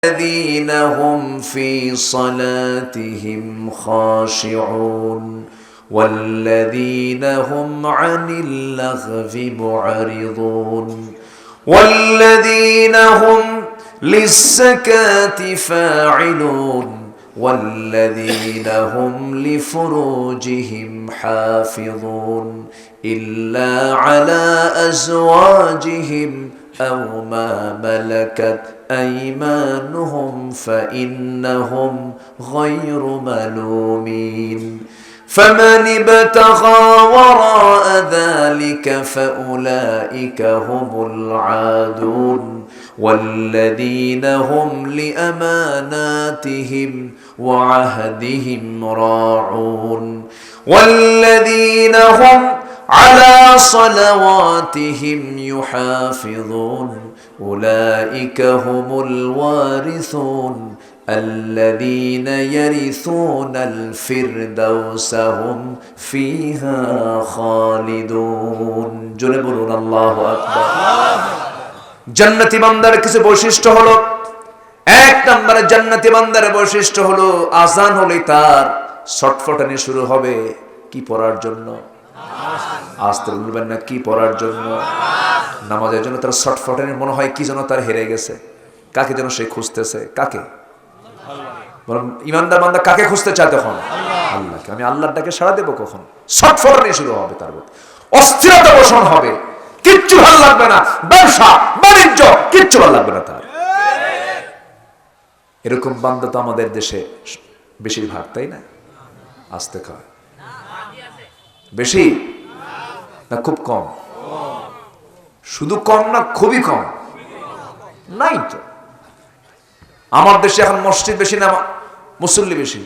الذين هم في صلاتهم خاشعون والذين هم عن اللغو معرضون والذين هم للزكاة فاعلون والذين هم لفروجهم حافظون إلا على أزواجهم أو ما ملكت أيمانهم فإنهم غير ملومين فمن ابتغى وراء ذلك فأولئك هم العادون والذين هم لأماناتهم وعهدهم راعون والذين هم على صلواتهم يحافظون أولئك هم الوارثون الذين يرثون الفردوس هم فيها خالدون جنبون الله أكبر জান্নাতি বান্দার কিছু বৈশিষ্ট্য হলো, এক নম্বরে জান্নাতি বান্দার বৈশিষ্ট্য হলো আযান হলে তার ছটফটানি শুরু হবে কি পড়ার জন্য? আসতে বলবেন না, কি পড়ার জন্য? নামাজের জন্য তার ছটফটানি মনে হয় কি যেন তার হেরে গেছে, কাকে যেন সে খুঁজতেছে। কাকে? বরং ইমানদার বান্দা কাকে খুঁজতে চায় তখন? আল্লাহকে। আমি আল্লাহর ডাকে সাড়া দেব কখন? ছটফটানি শুরু হবে, তার অস্থিরতা পোষণ হবে, কিচ্ছু ভালো লাগবে না, ব্যবসা বাণিজ্য কিচ্ছু ভালো লাগবে না তার। এরকম বান্দা তো আমাদের দেশে বেশিরভাগ, তাই না? আসতে কয় বেশি না খুব কম? শুধু কম না খুবই কম? নাই তো। আমার দেশে এখন মসজিদ বেশি না মুসল্লি বেশি?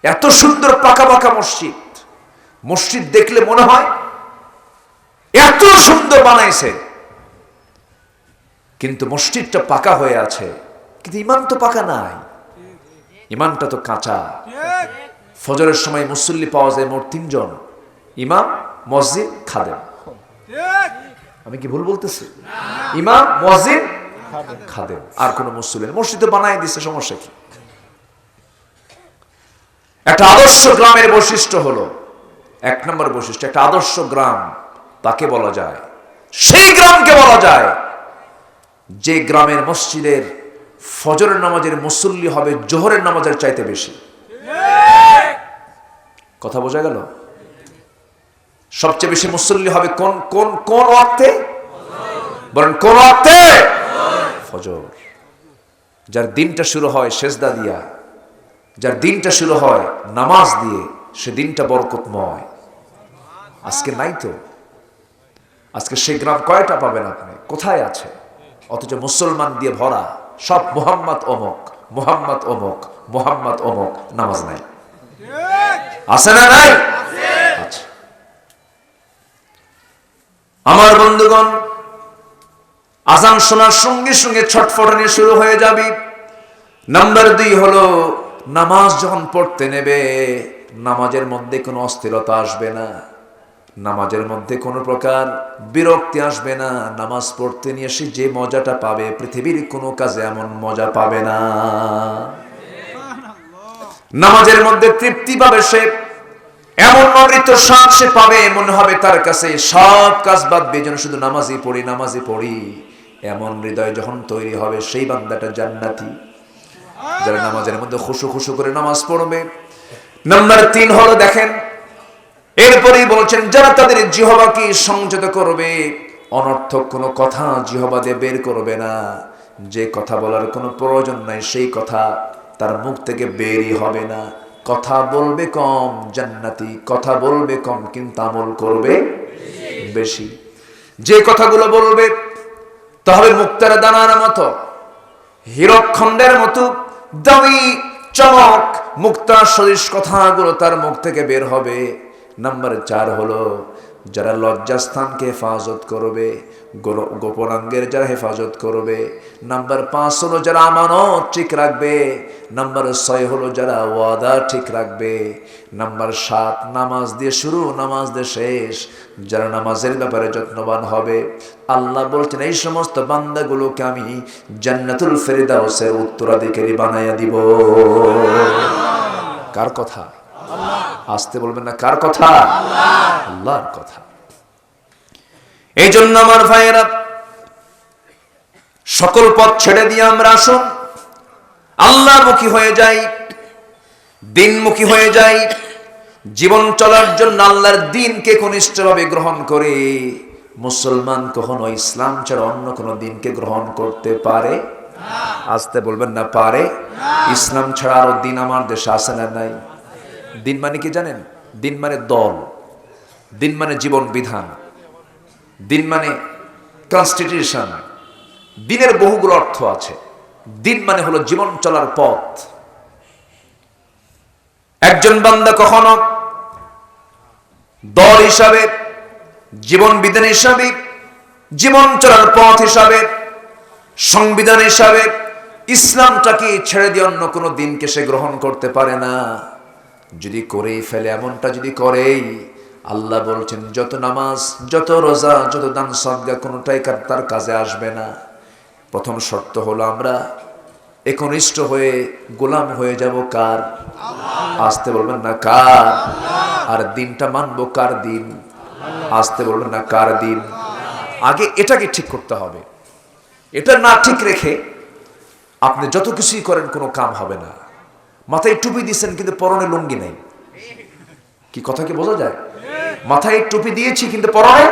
এত সুন্দর পাকা পাকা মসজিদ, মসজিদ দেখলে মনে হয় এত সুন্দর বানাইছে, কিন্তু মসজিদটা পাকা হয়ে আছে, কিন্তু ইমান তো পাকা নাই, ইমানটা তো কাঁচা। ফজরের সময় মুসল্লি পাওয়া যায় মোট 3 জন, ইমাম, মসজিদ, খাদেম। আমি কি ভুল বলতেছি? ইমাম, মসজিদ, খাদেম, আর কোন মুসল্লি নেই। মসজিদ বানাই দিচ্ছে, সমস্যা কি? একটা আদর্শ গ্রামের বৈশিষ্ট্য হলো, 1 নম্বর বৈশিষ্ট্য, একটা আদর্শ গ্রাম তাকে বলা যায়, সেই গ্রামকে বলা যায় যে গ্রামের মসজিদের ফজরের নামাজের মুসল্লি হবে জোহরের নামাজের চাইতে বেশি। কথা বোঝা গেল? সবচেয়ে বেশি মুসল্লি হবে কোন কোন কোন ওয়াক্তে? বলেন কোন ওয়াক্তে? ফজর। যার দিনটা শুরু হয় সেজদা দিয়া, যার দিনটা শুরু হয় নামাজ দিয়ে, সে দিনটা বরকতময়। আজকে নাই তো। আজকে সেই গ্রাম কয়টা পাবেন আপনি? কোথায় আছে? অথচ মুসলমান দিয়ে ভরা, সব মুহাম্মদ অমুক, মুহাম্মদ অমুক, মুহাম্মদ অমুক, নামাজ নাই। আছে না নাই? আচ্ছা আমার বন্ধুগণ, আযান শোনার সঙ্গে সঙ্গে ছটফটানি শুরু হয়ে যাবে। নাম্বার 2 হলো, নামাজ যখন পড়তে নেবে নামাজের মধ্যে কোনো অস্থিরতা আসবে না, নামাজের মধ্যে কোনো প্রকার বিরক্তি আসবে না। নামাজ পড়তে নিয়ে সে যে মজাটা পাবে পৃথিবীর কোনো কাজে এমন মজা পাবে না। নামাজের মধ্যে তৃপ্তি পাবে সে, এমন অমৃত স্বাদ সে পাবে, মনে হবে তার কাছে সব কাজ বাদ দিয়ে যেন শুধু নামাজই পড়ি, নামাজই পড়ি। এমন হৃদয় যখন তৈরি হবে, সেই বান্দাটা জান্নাতি, যারা নামাজের মধ্যে খুশু খুশু করে নামাজ পড়বে। নাম্বার 3 হলো, দেখেন এরপরেই বলছেন, যারা তাদের জিহ্বাকে সংযত করবে, অনর্থক কোনো কথা জিহ্বা দিয়ে বের করবে না, যে কথা বলার কোনো প্রয়োজন নাই সেই কথা তার মুখ থেকে বেরই হবে না। কথা বলবে কম, জান্নাতি। কথা বলবে কম কিন্তু আমল করবে বেশি। যে কথাগুলো বলবে তা হবে মুক্তার দানার মতো, হীরকখণ্ডের মতো দামি চমক, মুক্তা সদৃশ কথাগুলো তার মুখ থেকে বের হবে। নাম্বার 4 হলো, যারা লজ্জাস্থানকে হেফাজত করবে, গোপনাঙ্গের যারা হেফাজত করবে। নাম্বার 5 হলো যারা আমানত ঠিক রাখবে। নাম্বার 6 হলো যারা ওয়াদা ঠিক রাখবে। নাম্বার 7 নামাজ দিয়ে শুরু, নামাজ দিয়ে শেষ, যারা নামাজের ব্যাপারে যত্নবান হবে। আল্লাহ বলছেন এই সমস্ত বান্দাগুলোকে আমি জান্নাতুল ফেরদাউসের উত্তরাধিকারী বানাইয়া দিব। কার কথা? আসতে বলবেন না, কার কথা? আল্লাহর কথা। এই জন্য আমার ভাইয়েরা, সকল পথ ছেড়ে দিয়ে আমরা আসুন আল্লাহমুখী হয়ে যাই, দিনমুখী হয়ে যাই। জীবন চলার জন্য আল্লাহর দিনকে ঘনিষ্ঠভাবে গ্রহণ করে মুসলমান কখনো ইসলাম ছাড়া অন্য কোনো দিনকে গ্রহণ করতে পারে? আসতে বলবেন না, পারে? ইসলাম ছাড়া আরো দিন আমার দেশে আছে না নাই? দিন মানে কি জানেন? দিন মানে দল, দিন মানে জীবন বিধান, দিন মানে কনস্টিটিউশন। দিনের বহুগুলো অর্থ আছে। দিন মানে হলো জীবন চলার পথ। একজন বান্দা কখনো দল হিসাবে, জীবন বিধান হিসাবে, জীবন চলার পথ হিসাবে, সংবিধান হিসাবে ইসলামটাকে ছেড়ে দিয়ে অন্য কোনো দিনকে সে গ্রহণ করতে পারে না। যদি করেই ফেলে, এমনটা যদি করেই, আল্লাহ বলছেন যত নামাজ, যত রোজা, যত দান সদকা কোনোটাই তার কাজে আসবে না। প্রথম শর্ত হলো আমরা একনিষ্ঠ হয়ে গোলাম হয়ে যাব কার? আসতে বলবেন না, কার? আর দিনটা মানবো কার দিন? আসতে বলবেন না, কার দিন? আগে এটাকে ঠিক করতে হবে। এটা না ঠিক রেখে আপনি যত কিছুই করেন কোনো কাম হবে না। মাথায় টুপি দিচ্ছেন কিন্তু পরনে লুঙ্গি নেই, কি কথা কি বোঝা যায়? মাথায় টুপি দিয়েছি কিন্তু পরনে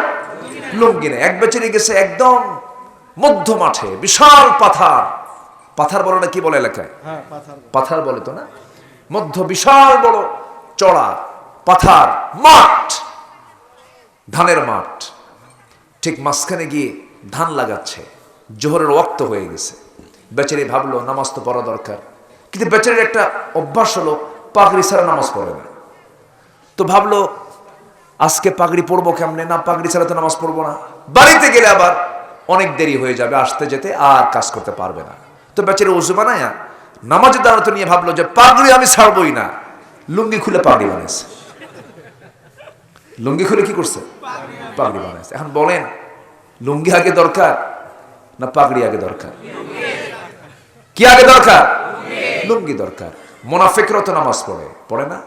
লুঙ্গি নেই। এক বেচারি গেছে একদম মধ্য মাঠে, বিশাল পাথার, পাথার বলে না, কি বলে এলাকায়? পাথার বলে তো না? মধ্য বিশাল বড় চড়া পাথার মাঠ, ধানের মাঠ। ঠিক মাঝখানে গিয়ে ধান লাগাচ্ছে, জোহরের ওয়াক্ত হয়ে গেছে। বেচারি ভাবলো নামাজ তো পড়া দরকার, কিন্তু বেচারির একটা অভ্যাস হলো পাগড়ি ছাড়া নামাজ পড়ে না। তো ভাবলো আজকে পাগড়ি পড়বো কেমনে, না পাগড়ি ছাড়া তো নামাজ পড়বো না, বাড়িতে গেলে আবার অনেক দেরি হয়ে যাবে, আসতে যেতে আর কাজ করতে পারবে না। তো বেচারি ওযু বানায়া নামাজের দাঁড়াতে নিয়ে ভাবলো যে পাগড়ি আমি ছাড়বই না, লুঙ্গি খুলে পাগড়ি বানাইছে। লুঙ্গি খুলে কি করছে? পাগড়ি বানাইছে। এখন বলেন লুঙ্গি আগে দরকার না পাগড়ি আগে দরকার? কি আগে দরকার? লুঙ্গি দরকার। মুনাফিকরা তো নামাজ পড়ে, পড়ে না?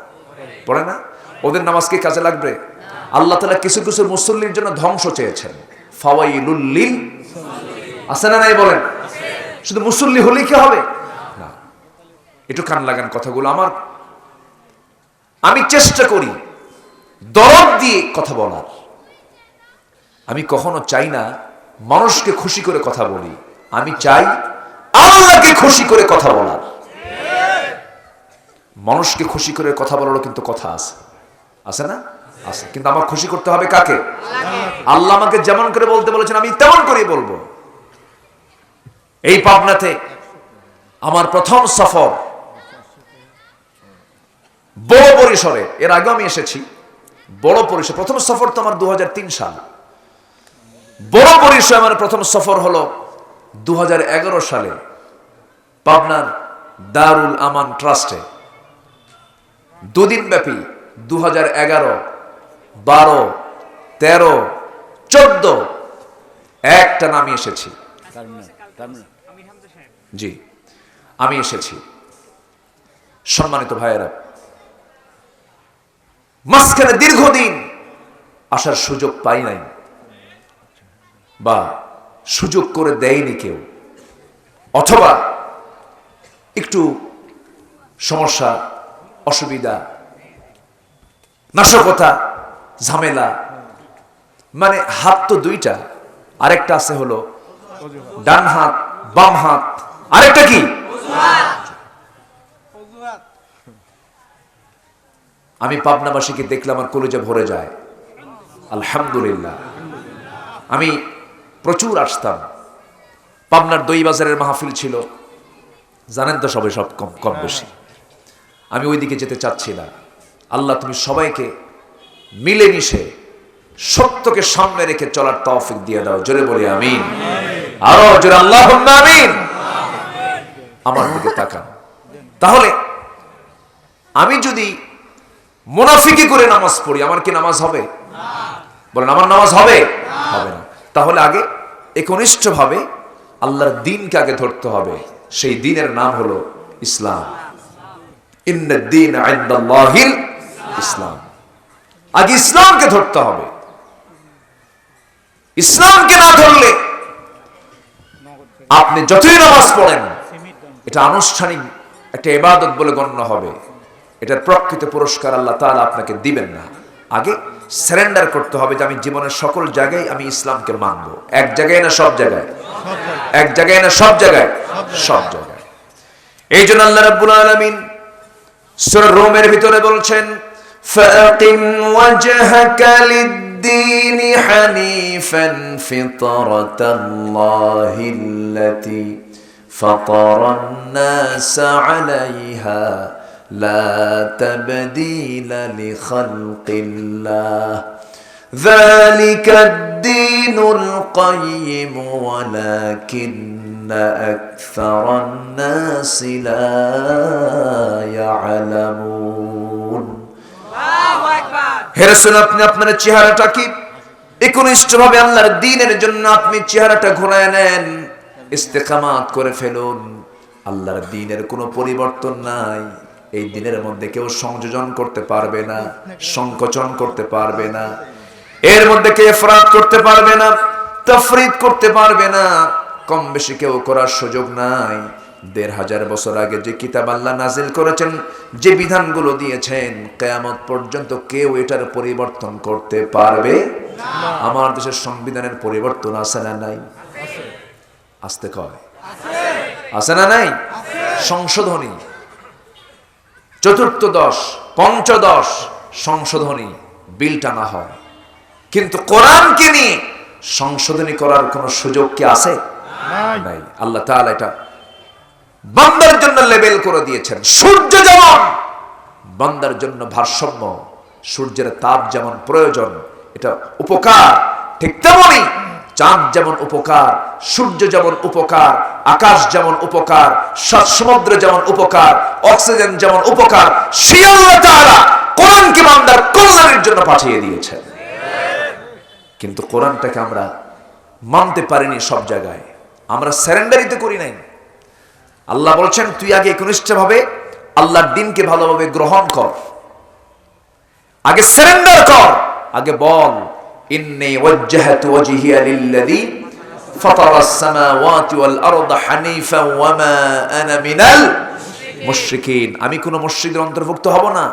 পড়ে না? ওদের নামাজ কি কাজে লাগবে? আল্লাহ তাআলা কিছু কিছু মুসল্লির জন্য ধ্বংস চেয়েছেন। ফাওয়াইলুল লিল, আছে না নাই বলেন? শুধু মুসল্লি হলেই কি হবে না? একটু কান লাগান কথাগুলো আমার। আমি চেষ্টা করি দরদ দিয়ে কথা বলার। আমি কখনো চাই না মানুষকে খুশি করে কথা বলি, আমি চাই আল্লাহকে খুশি করে কথা বলার। মানুষকে খুশি করে কথা বলারও কিন্তু কথা আছে, আছে না? আছে। কিন্তু আমার খুশি করতে হবে কাকে? আল্লাহ আমাকে যেমন করে বলতে বলেছেন আমি তেমন করেই বলবো। এই পাবনাতে আমার প্রথম সফর বড় পরিসরে, এর আগে আমি এসেছি বড় পরিসর। প্রথম সফর তো আমার 2003 সাল। বড় পরিসরে আমার প্রথম সফর হলো 2011 সালে পাবনার দারুল আমান ট্রাস্টে। দুদিন ব্যাপী 2011, 12, 13, 14 একটা নামে এসেছি। জি, আমি এসেছি। সম্মানিত ভাইয়েরা, মাঝখানে দীর্ঘদিন আসার সুযোগ পাই নাই, বা সুযোগ করে দেয়নি কেউ, অথবা একটু সমস্যা, অসুবিধা, নাশকতা, ঝামেলা। মানে হাত তো দুইটা, আরেকটা আছে হলো ডান হাত, বাম হাত, আরেকটা কি? আমি পাবনাবাসীকে দেখলে আমার কলিজা ভরে যায়। আলহামদুলিল্লাহ। আমি প্রচুর আসতাম। পাবনার দই বাজারের মাহফিল ছিল, জানেন তো সবাই, সব কম কম বেশি। আমি ওইদিকে যেতে চাচ্ছি না। আল্লাহ তুমি সবাইকে মিলেমিশে সত্যকে সামনে রেখে চলার তৌফিক দিয়ে দাও। জোরে বলি আমিন। আরো জোরে আল্লাহুম্মা আমিন। আমার দিকে তাকান। তাহলে আমি যদি মুনাফিকি করে নামাজ পড়ি, আমার কি নামাজ হবে? বলেন, আমার নামাজ হবে? হবে না। তাহলে আগে একনিষ্ঠভাবে আল্লাহর দ্বীনকে আগে ধরতে হবে। সেই দ্বীনের নাম হলো ইসলাম। ইন্নাদ দীন ইনদাল্লাহিল ইসলাম। আগে ইসলামকে ধরতে হবে। ইসলামকে না ধরলে আপনি যতই নামাজ পড়েন, এটা আনুষ্ঠানিক একটা ইবাদত বলে গণ্য হবে। এটার প্রকৃত পুরস্কার আল্লাহ তাআলা আপনাকে দিবেন না। আগে সারেন্ডার করতে হবে যে আমি জীবনের সকল জায়গায় আমি ইসলামকে মানব। এক জায়গায় না সব জায়গায়? এক জায়গায় না সব জায়গায়? সব জায়গায়। এই জন্য আল্লাহ রাব্বুল আলামিন সূরা রোমের ভিতরে বলছেন, ফাকিম ওয়াজহাকা লিদ-দীন হানিফান ফিতরাতাল্লাহিল্লাতী ফাতারান-নাস আলাইহা লা তাবদীলা লিখালকিল্লাহ যালিকাদ-দীনুল কাইয়্যিম ওয়ালাকিন্না আকসারান-নাস লা ইয়ালামুন। হে রাসূল, আপনি আপনার চেহারাটা কি একনিষ্ঠভাবে আল্লাহর দ্বীনের জন্য আপনি চেহারাটা ঘোরায় নেন, ইস্তেকামাত করে ফেলুন। আল্লাহর দ্বীনের কোনো পরিবর্তন নাই। এই দ্বীনের মধ্যে কেউ সংযোজন করতে পারবে না, সংকোচন করতে পারবে না, এর মধ্যে কেউ ইফরাত করতে পারবে না, তাফরিদ করতে পারবে না, কম বেশি কেউ করার সুযোগ নাই। ১৫০০ বছর আগে যে কিতাব আল্লাহ নাজিল করেছেন, যে বিধানগুলো দিয়েছেন, কিয়ামত পর্যন্ত কেউ এটার পরিবর্তন করতে পারবে না। আমার দেশের সংবিধানের পরিবর্তন আছে না নাই? আসতে কয় আছে না নাই? সংশোধনী, চতুর্থদশ, পঞ্চদশ সংশোধনী বিল টানা হয়, কিন্তু কোরআনকে নিয়ে সংশোধনী করার কোন সুযোগ কি আছে? নাই। আল্লাহ তাআলা এটা বান্দার জন্য লেবেল করে দিয়েছেন। সূর্য যেমন বান্দার জন্য ভারসাম্য, সূর্যের তাপ যেমন প্রয়োজন, এটা উপকার, ঠিক তেমনি চাঁদ যেমন উপকার, সূর্য যেমন উপকার, আকাশ যেমন উপকার, সাত সমুদ্র যেমন উপকার, অক্সিজেন যেমন উপকার, সেই আল্লাহ তাআলা কোরআনকে বান্দার কল্যাণের জন্য পাঠিয়ে দিয়েছেন। কিন্তু কোরআনটাকে আমরা মানতে পারিনি সব জায়গায়, আমরা সারেন্ডারিতে করি নাই। আল্লাহ বলছেন, তুই আগে একনিষ্ঠভাবে আল্লাহর দ্বীনকে ভালোভাবে গ্রহণ কর, আগে সারেন্ডার কর, আগে বল ইন্নী ওয়াজ্জাহতু ওয়াজহিয়া লিল্লাযী ফাতারাস সামাওয়াতি ওয়াল আরদা হানিফান ওয়া মা আনা মিনাল মুশরিকিন। আমি কোন মুশরিকদের অন্তর্ভুক্ত হব না।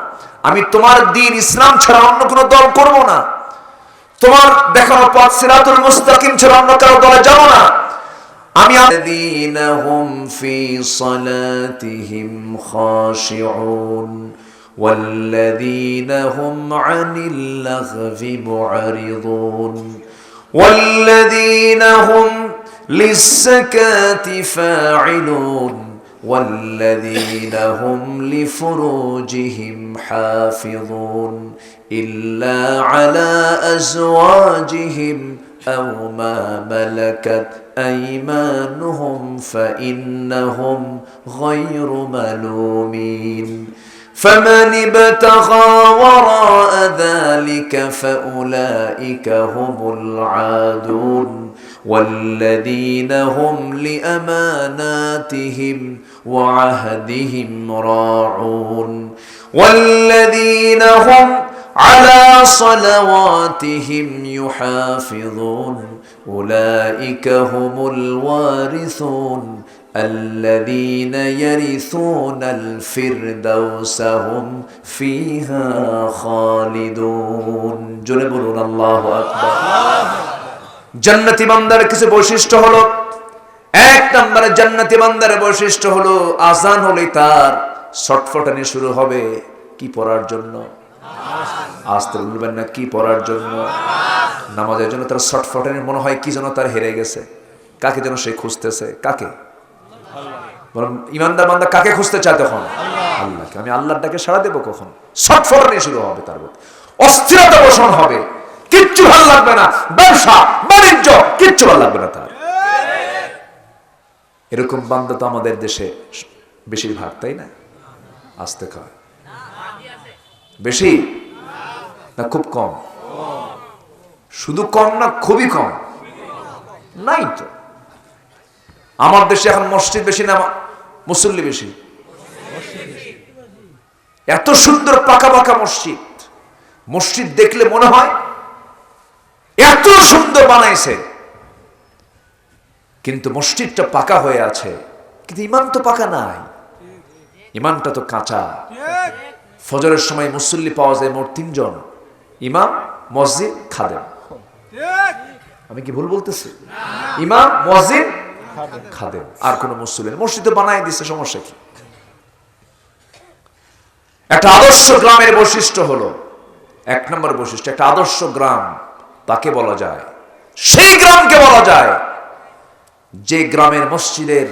আমি তোমার দ্বীন ইসলাম ছাড়া অন্য কোন দল করব না। তোমার দেখানো পথ সিরাতুল মুস্তাকিম ছাড়া অন্য কারো দলে যাব না। আমি আল্লাযীনা হুম ফি সালাতিহিম খাশিউন والذين هم عن اللغو معرضون والذين هم للزكاة فاعلون والذين هم لفروجهم حافظون إلا على أزواجهم أو ما ملكت أيمانهم فإنهم غير ملومين فمن ابتغى وراء ذلك فأولئك هم العادون والذين هم لأماناتهم وعهدهم راعون والذين هم على صلواتهم يحافظون أولئك هم الوارثون الذين يرثون الفردوس هم فيها خالدون جنبون الله أكبر জান্নাতি বান্দার কিছু বৈশিষ্ট্য হলো, এক নম্বরে জান্নাতি বান্দার বৈশিষ্ট্য হলো আযান হলেই তার ছটফটানি শুরু হবে। কি পড়ার জন্য? আসতে বলবেন না, কি পড়ার জন্য? নামাজের জন্য তার ছটফটানি, মনে হয় কি যেন তার হেরে গেছে, কাকে যেন সে খুঁজতেছে। কাকে? ইমানদার বান্দা কাকে খুঁজতে চায় তখন? আল্লাহকে। আমি আল্লাহর ডাকে সাড়া দেবো কখন? ছটফটানি শুরু হবে, তার অস্থিরতা পোষণ হবে, কিচ্ছু ভালো লাগবে না, ব্যবসা বাণিজ্য কিচ্ছু ভালো লাগবে না তার। এরকম বান্দা তো আমাদের দেশে বেশিরভাগ, তাই না? আসতে কয় বেশি না খুব কম? শুধু কম না খুবই কম? নাই তো। আমার দেশে এখন মসজিদ বেশি না মুসল্লি বেশি? এত সুন্দর পাকা পাকা মসজিদ, মসজিদ দেখলে মনে হয় এত সুন্দর বানাইছে, কিন্তু মসজিদটা পাকা হয়ে আছে, কিন্তু ইমান তো পাকা নাই, ইমানটা তো কাঁচা। ফজরের সময় মুসল্লি পাওয়া যায় মোট 3 জন, ইমাম, মসজিদ, খাদেম। আমি কি ভুল বলতেছি? ইমাম, মসজিদ, খাদেম, আর কোন মুসল্লি। মসজিদ তো বানাই দিচ্ছে, সমস্যা কি? একটা আদর্শ গ্রামের বৈশিষ্ট্য হলো, 1 নম্বর বৈশিষ্ট্য, একটা আদর্শ গ্রাম তাকে বলা যায়, সেই গ্রামকে বলা যায় যে গ্রামের মসজিদের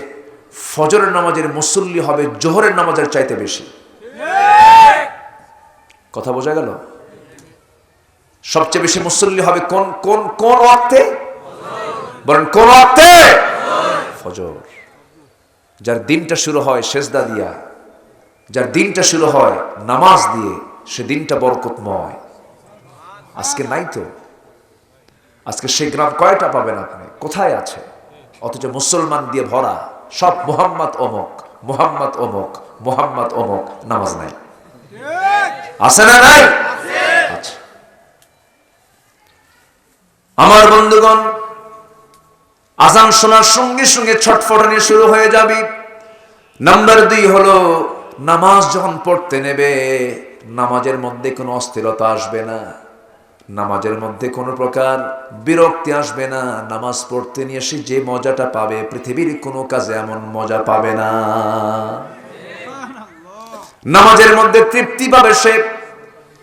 ফজরের নামাজের মুসল্লি হবে জোহরের নামাজের চাইতে বেশি। কথা বোঝা গেল? সবচেয়ে বেশি মুসল্লি হবে কোন কোন কোন ওয়াক্তে? বলেন কোন ওয়াক্তে? ফজর। যার দিনটা শুরু হয় সেজদা দিয়া, যার দিনটা শুরু হয় নামাজ দিয়ে, সে দিনটা বরকতময়। আজকে নাই তো। আজকে সেই গ্রাম কয়টা পাবেন আপনি? কোথায় আছে? অথচ মুসলমান দিয়ে ভরা, সব মুহাম্মদ অমুক, মুহাম্মদ অমুক, মুহাম্মদ অমুক, নামাজ নাই। আছে না নাই? আচ্ছা আমার বন্ধুগণ, আজান শোনার সঙ্গে সঙ্গে ছটফটানি শুরু হয়ে যাবে। নাম্বার 2 হলো, নামাজ যখন পড়তে নেবে, নামাজের মধ্যে কোনো অস্থিরতা আসবে না, নামাজের মধ্যে কোনো প্রকার বিরক্তি আসবে না। নামাজ পড়তে নিয়ে সে যে মজাটা পাবে, পৃথিবীর কোনো কাজে এমন মজা পাবে না। নামাজের মধ্যে তৃপ্তি পাবে সে,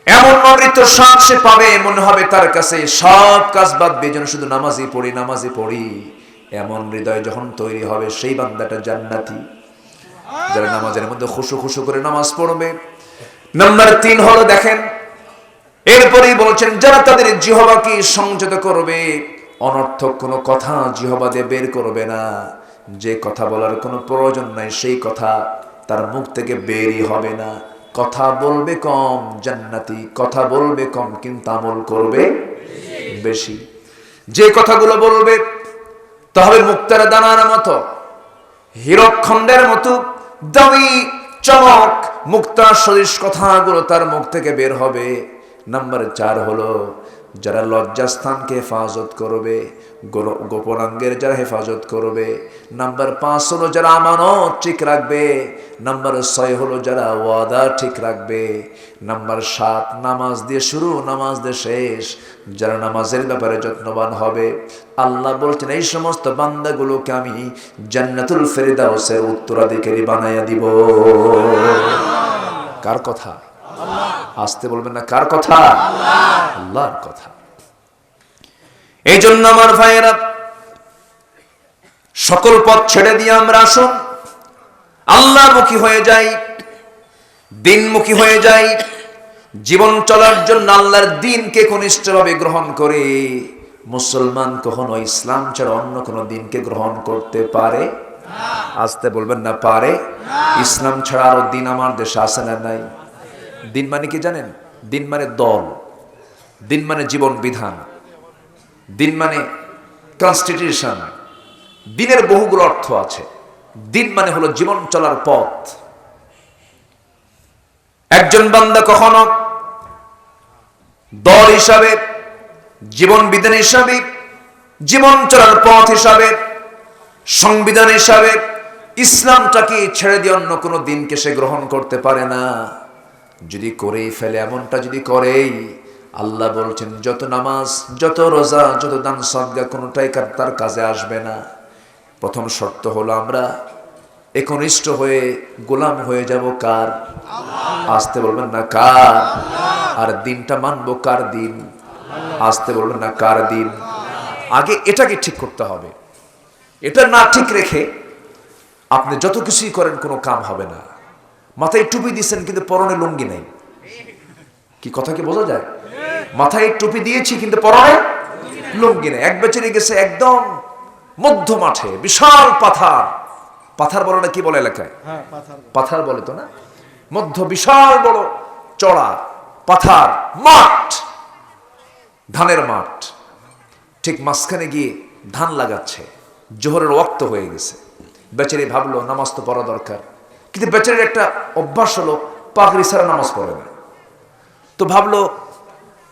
এমন অমৃত স্বাদ সে পাবে, মনে হবে তার কাছে সব কাজ বাদ দিয়ে যেন শুধু নামাজই পড়ি, নামাজই পড়ি। এমন হৃদয় যখন তৈরি হবে, সেই বান্দাটা জান্নাতি, যারা নামাজের মধ্যে খুশু খুশু করে নামাজ পড়বে। নাম্বার 3 হলো, দেখেন এরপরেই বলছেন, যারা তাদের জিহ্বাকে সংযত করবে, অনর্থক কোনো কথা জিহ্বা দিয়ে বের করবে না, যে কথা বলার কোনো প্রয়োজন নাই সেই কথা তার মুখ থেকে বেরই হবে না। কথা বলবে কম, জান্নাতি, কথা বলবে কম কিন্তু আমল করবে বেশি। যে কথাগুলো বলবে তা হবে মুক্তার দানার মতো, হীরকখণ্ডের মতো দামি চমক, মুক্তা সদৃশ কথাগুলো তার মুখ থেকে বের হবে। নাম্বার 4 হলো, যারা লজ্জাস্থানকে হেফাজত করবে, গোপনাঙ্গের যারা হেফাজত করবে। নাম্বার 5 হলো, যারা আমানত ঠিক রাখবে। নাম্বার 6 হলো, যারা ওয়াদা ঠিক রাখবে। নাম্বার 7, নামাজ দিয়ে শুরু, নামাজ দিয়ে শেষ, যারা নামাজের ব্যাপারে যত্নবান হবে। আল্লাহ বলছেন, এই সমস্ত বান্দাগুলোকে আমি জান্নাতুল ফেরদাউসের উত্তরাধিকারী বানাইয়া দিব। কার কথা? আসতে বলবেন না, কার কথা? আল্লাহর কথা। এই জন্য আমার ভাইয়েরা, সকল পথ ছেড়ে দিয়ে আমরা আসুন আল্লাহমুখী হয়ে যাই, দিনমুখী হয়ে যাই। জীবন চলার জন্য আল্লাহর দিনকে ঘনিষ্ঠভাবে গ্রহণ করে। মুসলমান কখনো ইসলাম ছাড়া অন্য কোনো দিনকে গ্রহণ করতে পারে? আসতে বলবেন না, পারে? ইসলাম ছাড়া আরো দিন আমার দেশে আছে না নাই? দিন মানে কি জানেন? দিন মানে দল, দিন মানে জীবন বিধান, দিন মানে কনস্টিটিউশন। দিনের বহুগুলো অর্থ আছে। দিন মানে হলো জীবন চলার পথ। একজন বান্দা কখনো দল হিসাবে, জীবন বিধান হিসাবে, জীবন চলার পথ হিসাবে, সংবিধান হিসাবে ইসলামটাকে ছেড়ে দিয়ে অন্য কোনো দিনকে সে গ্রহণ করতে পারে না। যদি করেই ফেলে, এমনটা যদি করেই, আল্লাহ বলছেন যত নামাজ, যত রোজা, যত দান সদকা কোনোটাই তার কাজে আসবে না। প্রথম শর্ত হলো আমরা একনিষ্ঠ হয়ে গোলাম হয়ে যাব কার? আসতে বলবেন না, কার? আর দিনটা মানবো কার দিন? আসতে বলবেন না, কার দিন? আগে এটাকে ঠিক করতে হবে। এটা না ঠিক রেখে আপনি যত কিছুই করেন কোনো কাম হবে না। মাথায় টুপি দিচ্ছেন কিন্তু পরনে লুঙ্গি নেই, কি কথা কি বোঝা যায়? মাথায় টুপি দিয়েছি কিন্তু পরনে লুঙ্গি নেই। এক বেচারি গেছে একদম মধ্য মাঠে, বিশাল পাথার, পাথার বলে না কি বলে এলাকায়, পাথার বলে তো না, মধ্য বিশাল বড় চড়া পাথার মাঠ, ধানের মাঠ, ঠিক মাঝখানে গিয়ে ধান লাগাচ্ছে, জোহরের ওয়াক্ত হয়ে গেছে। বেচারি ভাবলো নামাজ তো পড়া দরকার, কিন্তু বেচারির একটা অভ্যাস হলো পাগড়ি ছাড়া নামাজ পড়ে না। তো ভাবলো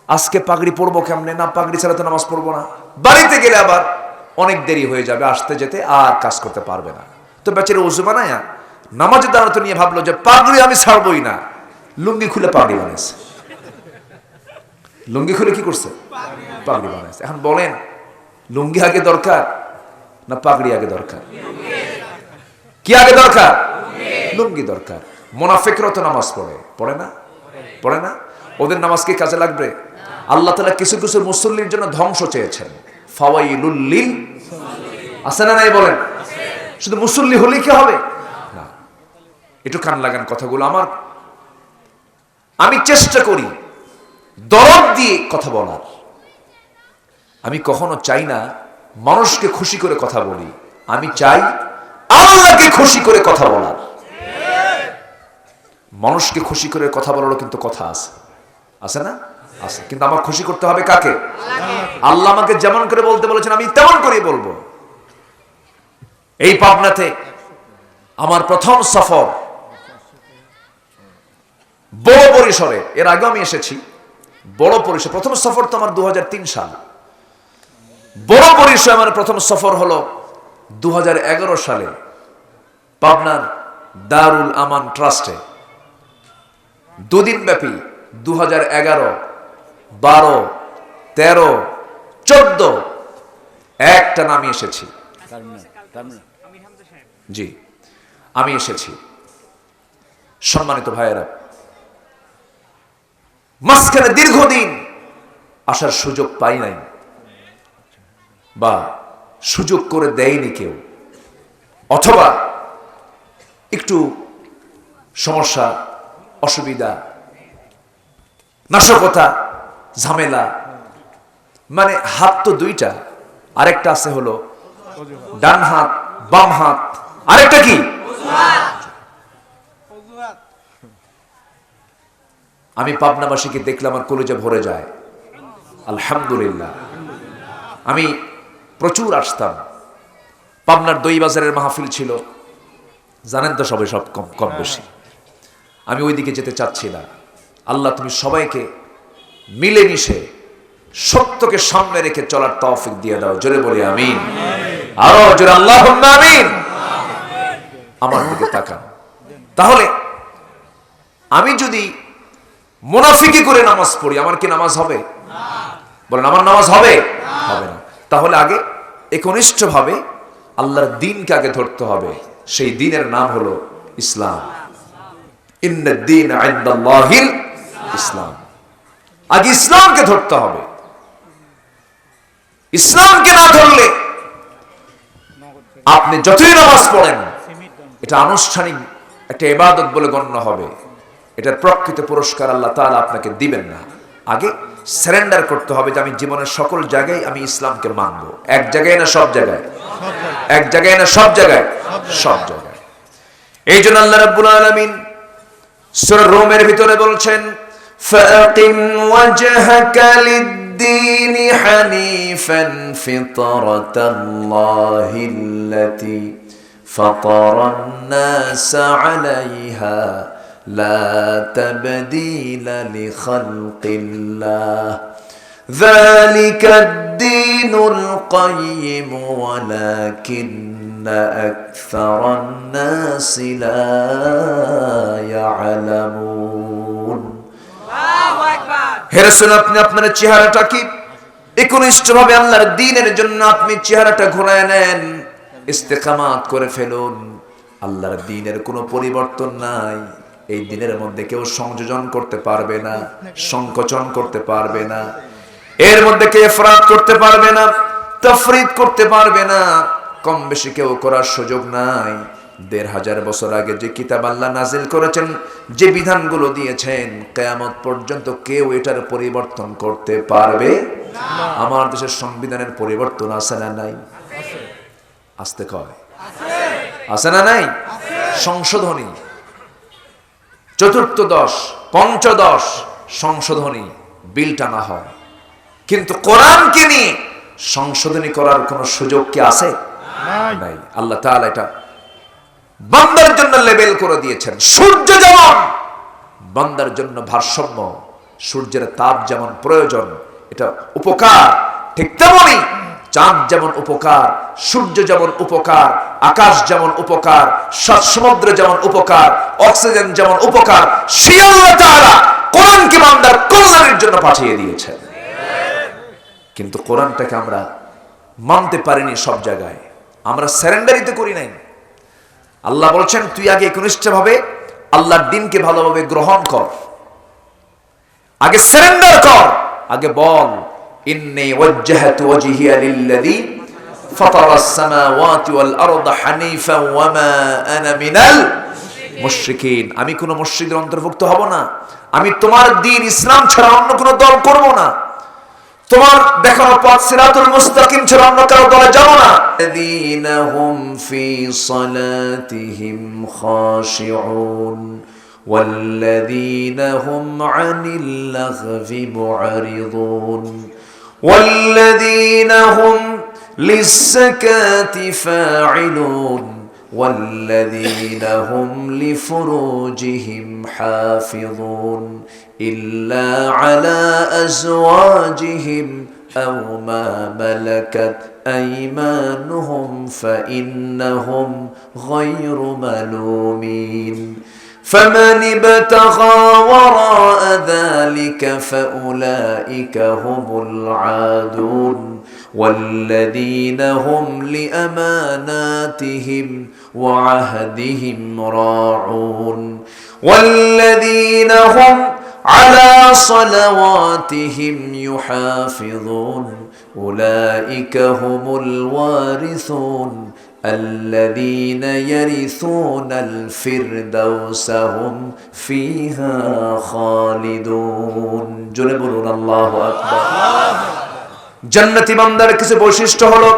আজকে পাগড়ি পড়বো কেমনে, না পাগড়ি ছাড়া তো নামাজ পড়বো না, বাড়িতে গেলে আবার অনেক দেরি হয়ে যাবে, আসতে যেতে আর কাজ করতে পারবে না। তো বেচারি ওযু বানায়া নামাজের দাঁড়াতে নিয়ে ভাবলো যে পাগড়ি আমি ছাড়বই না, লুঙ্গি খুলে পাগড়ি বানাইছে। লুঙ্গি খুলে কি করছে? পাগড়ি বানাইছে। এখন বলেন লুঙ্গি আগে দরকার না পাগড়ি আগে দরকার? কি আগে দরকার? লুঙ্গি দরকার। মুনাফিকরা তো নামাজ পড়ে না, পড়ে না। ওদের নামাজ কি কাজে লাগবে? আল্লাহ তাআলা কিছু কিছু মুসল্লির জন্য ধ্বংস চেয়েছেন, ফাওয়াইলুল লিল, আছে না নাই বলেন? শুধু মুসল্লি হলেই কি হবে না? একটু কান লাগান কথাগুলো আমার। আমি চেষ্টা করি দরদ দিয়ে কথা বলার। আমি কখনো চাই না মানুষকে খুশি করে কথা বলি, আমি চাই আল্লাহকে খুশি করে কথা বলার। মানুষকে খুশি করে কথা বলারও কিন্তু কথা আছে, আছে না? আছে। কিন্তু আমার খুশি করতে হবে কাকে? আল্লাহ আমাকে যেমন করে বলতে বলেছেন আমি তেমন করেই বলবো। এই পাবনাতে আমার প্রথম সফর বড় পরিসরে, এর আগে আমি এসেছি বড় পরিসর। প্রথম সফর তো আমার 2003 সাল। বড় পরিসরে আমার প্রথম সফর হলো 2011 সালে পাবনার দারুল আমান ট্রাস্টে, দুদিন ব্যাপী 2011, 12, 13, 14 একটা নামে এসেছি। জি আমি এসেছি। সম্মানিত ভাইয়েরা, মাঝখানে দীর্ঘদিন আসার সুযোগ পাই নাই বা সুযোগ করে দেয়নি কেউ, অথবা একটু সমস্যা, অসুবিধা, নাশকতা, ঝামেলা, মানে হাত তো দুইটা, আরেকটা আছে হলো ডান হাত বাম হাত, আরেকটা কি? আমি পাবনাবাসীকে দেখলে আমার কলিজা ভরে যায়। আলহামদুলিল্লাহ। আমি প্রচুর আসতাম। পাবনার দইবাজারের মাহফিল ছিল, জানেন তো সবাই, সব কম বেশি। আমি ওইদিকে যেতে চাচ্ছি না। আল্লাহ তুমি সবাইকে মিলেমিশে সত্যকে সামনে রেখে চলার তৌফিক দিয়ে দাও। জোরে বলি আমিন। আরো জোরে আল্লাহুম্মা আমিন। আমার দিকে তাকান। তাহলে আমি যদি মুনাফিকি করে নামাজ পড়ি, আমার কি নামাজ হবে? বলেন আমার নামাজ হবে? হবে না। তাহলে আগে একনিষ্ঠভাবে আল্লাহর দ্বীনকে আগে ধরতে হবে। সেই দ্বীনের নাম হলো ইসলাম। ইন্নাদ দীন ইনদাল্লাহিল ইসলাম। আগে ইসলামকে ধরতে হবে। ইসলামকে না ধরলে আপনি যতই নামাজ পড়েন এটা আনুষ্ঠানিক একটা ইবাদত বলে গণ্য হবে, এটার প্রকৃত পুরস্কার আল্লাহ তাআলা আপনাকে দিবেন না। আগে সারেন্ডার করতে হবে যে আমি জীবনের সকল জায়গায় আমি ইসলামকে মানবো। এক জায়গায় না সব জায়গায়? এক জায়গায় না সব জায়গায়? সব জায়গায়। এই জন্য আল্লাহ রাব্বুল আলামিন সূরা রুমের ভিতরে বলছেন, ফাকিম ওয়াজহাকা লিদ-দীন হানিফান ফিতরাতাল্লাহিল্লাতী ফাতারান-নাস আলাইহা লা তাবদীলা লিখালকিল্লাহ যালিকাদ-দীনুল কাইয়্যিম ওয়ালাকিন্না আকসারান-নাস লা ইয়ালামুন। আল্লাহু আকবার। হে রাসূল, আপনি আপনার চেহারাটা কি একনিষ্ঠভাবে আল্লাহর দ্বীনের জন্য আপনি চেহারাটা ঘোরায় নেন, ইস্তেকামাত করে ফেলুন। আল্লাহর দ্বীনের কোনো পরিবর্তন নাই। এই দ্বীনের মধ্যে কেউ সংযোজন করতে পারবে না, সংকোচন করতে পারবে না, এর মধ্যে কেউ ইফরাত করতে পারবে না, তাফরিদ করতে পারবে না, কম বেশি কেউ করার সুযোগ নাই। 1500 বছর আগে যে কিতাব আল্লাহ নাজিল করেছেন, যে বিধানগুলো দিয়েছেন, কিয়ামত পর্যন্ত কেউ এটার পরিবর্তন করতে পারবে না। আমার দেশের সংবিধানের পরিবর্তন আছে না নাই? আসতে কয় আছে না নাই? সংশোধনী, চতুর্থদশ পঞ্চদশ সংশোধনী বিল টানা হয়, কিন্তু কোরআনকে নিয়ে সংশোধনী করার কোন সুযোগ কি আছে? নাই। আল্লাহ তাআলা এটা বান্দার জন্য লেবেল করে দিয়েছেন। সূর্য যেমন বান্দার জন্য ভারসাম্য, সূর্যের তাপ যেমন প্রয়োজন, এটা উপকার, ঠিক তেমনি চাঁদ যেমন উপকার, সূর্য যেমন উপকার, আকাশ যেমন উপকার, সমুদ্র যেমন উপকার, অক্সিজেন যেমন উপকার, সেই আল্লাহ তাআলা কোরআনকে বান্দার কল্যাণের জন্য পাঠিয়ে দিয়েছেন। কিন্তু কোরআনটাকে আমরা মানতে পারিনি, সব জায়গায় আমরা সারেন্ডারিতে করি নাই। আল্লাহ বলছেন তুই আগে একনিষ্ঠভাবে আল্লাহর দ্বীনকে ভালোভাবে গ্রহণ কর, আগে সারেন্ডার কর, আগে বল ইন্নী ওয়াজ্জাহতু ওয়াজহিয়া লিল্লাযী ফাতারাস সামাওয়াতি ওয়াল আরদা হানিফান ওয়া মা আনা মিনাল মুশরিকিন। আমি কোন মুশরিকদের অন্তর্ভুক্ত হব না, আমি তোমার দ্বীন ইসলাম ছাড়া অন্য কোন দল করব না, তোমার দেখানো পথ সিরাতুল মুস্তাকিম ছাড়া অন্য কারো দলে যাব না। আল্লাযীনা হুম ফি সালাতিহিম খাশিউন ওয়াল্লাযীনা হুম আনিল লাগবি মুআরিদুন ওয়াল্লাযীনা হুম লিস-সাকাতি ফাঈলুন والذين هم لفروجهم حافظون إلا على أزواجهم أو ما ملكت أيمانهم فإنهم غير ملومين فمن ابتغى وراء ذلك فأولئك هم العادون والذين هم لأماناتهم وعهدهم راعون والذين هم على صلواتهم يحافظون أولئك هم الوارثون الذين يرثون الفردوس هم فيها خالدون جنبون الله أكبر জান্নাতি বান্দার কিছু বৈশিষ্ট্য হলো,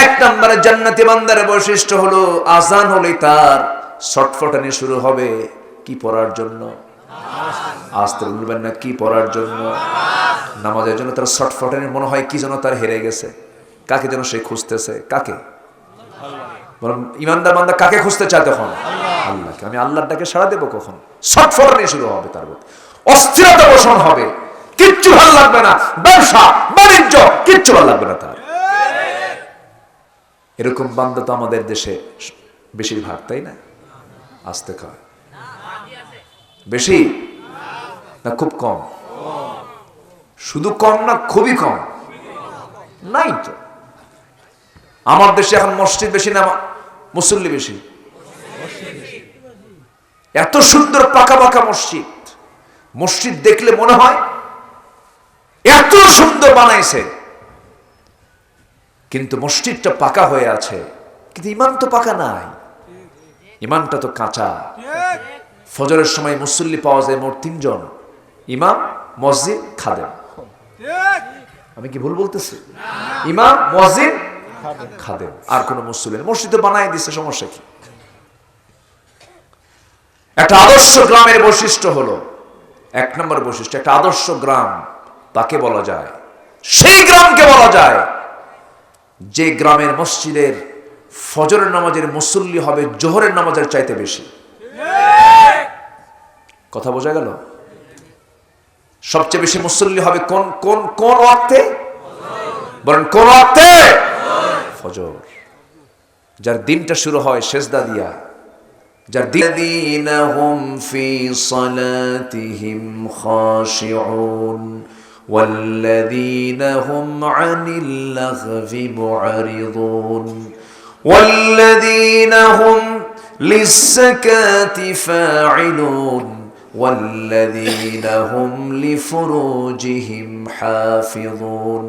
এক নম্বরে জান্নাতি বান্দার বৈশিষ্ট্য হলো আযান হলে তার ছটফটানি শুরু হবে। কি পড়ার জন্য? আসতে বলবেন না, কি পড়ার জন্য? নামাজের জন্য তার ছটফটানি, মনে হয় কি যেন তার হেরে গেছে, কাকে যেন সে খুঁজতেছে। কাকে? বরং ইমানদার বান্দা কাকে খুঁজতে চায় তখন? আল্লাহকে। আমি আল্লাহর ডাকে সাড়া দেবো কখন? ছটফটানি শুরু হবে, তার অস্থিরতা পোষণ হবে, কিচ্ছু ভালো লাগবে না, ব্যবসা বাণিজ্য কিচ্ছু ভালো লাগবে না তার। এরকম বান্দা তো আমাদের দেশে বেশিরভাগ, তাই না? আসতে কয় বেশি না খুব কম? শুধু কম না খুবই কম? নাই তো। আমার দেশে এখন মসজিদ বেশি না মুসল্লি বেশি? এত সুন্দর পাকা পাকা মসজিদ, মসজিদ দেখলে মনে হয় এত সুন্দর বানাইছে, কিন্তু মসজিদটা পাকা হয়ে আছে, কিন্তু ইমান তো পাকা নাই, ইমানটা তো কাঁচা। ফজরের সময় মুসল্লি পাওয়া যায় মোট 3 জন, ইমাম, মসজিদ, খাদেম। আমি কি ভুল বলতেছি? ইমাম, মসজিদ, খাদেম, আর কোন মুসল্লি। মসজিদ বানাই দিচ্ছে, সমস্যা কি? একটা আদর্শ গ্রামের বৈশিষ্ট্য হলো, 1 নম্বর বৈশিষ্ট্য, একটা আদর্শ গ্রাম তাকে বলা যায়, সেই গ্রামকে বলা যায় যে গ্রামের মসজিদের ফজরের নামাজের মুসল্লি হবে জোহরের নামাজের চাইতে বেশি। কথা বোঝা গেল? সবচেয়ে বেশি মুসল্লি হবে কোন কোন কোন ওয়াক্তে? বলেন কোন ওয়াক্তে? ফজর। যার দিনটা শুরু হয় সেজদা দিয়া, যার দিন হুম ফি সালাতিহিম খাশিউন والذين هم عن اللغو معرضون والذين هم للزكاة فاعلون والذين هم لفروجهم حافظون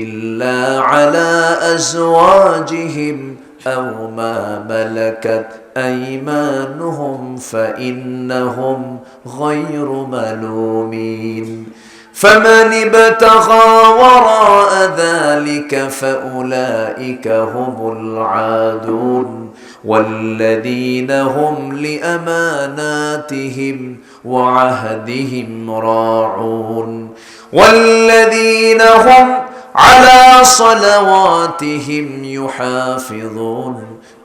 إلا على أزواجهم أو ما ملكت أيمانهم فإنهم غير ملومين فمن ابتغى وراء ذلك فأولئك هم العادون والذين هم لأماناتهم وعهدهم راعون والذين هم على صلواتهم يحافظون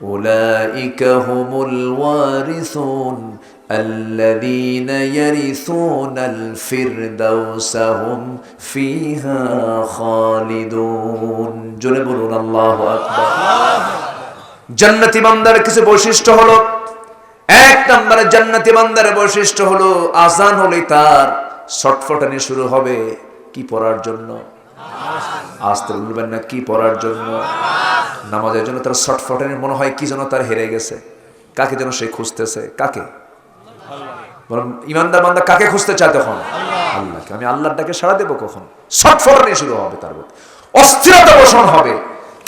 أولئك هم الوارثون الذين يرثون الفردوس هم فيها خالدون جل الله أكبر জান্নাতি বান্দার কিছু বৈশিষ্ট্য হলো, এক নম্বরে জান্নাতি বান্দার বৈশিষ্ট্য হলো আযান হলেই তার ছটফটানি শুরু হবে। কি পড়ার জন্য? আসতে বলবেন না, কি পড়ার জন্য? নামাজের জন্য। তার ছটফটানি মনে হয় কি যেন তার হেরে গেছে, কাকে যেন সে খুঁজতেছে। কাকে? বরং ইমানদার বান্দা কাকে খুঁজতে চায় তখন? আল্লাহকে। আমি আল্লাহর ডাকে সাড়া দেবো কখন? ছটফটানি শুরু হবে তার মধ্যে, অস্থিরতা পোষণ হবে,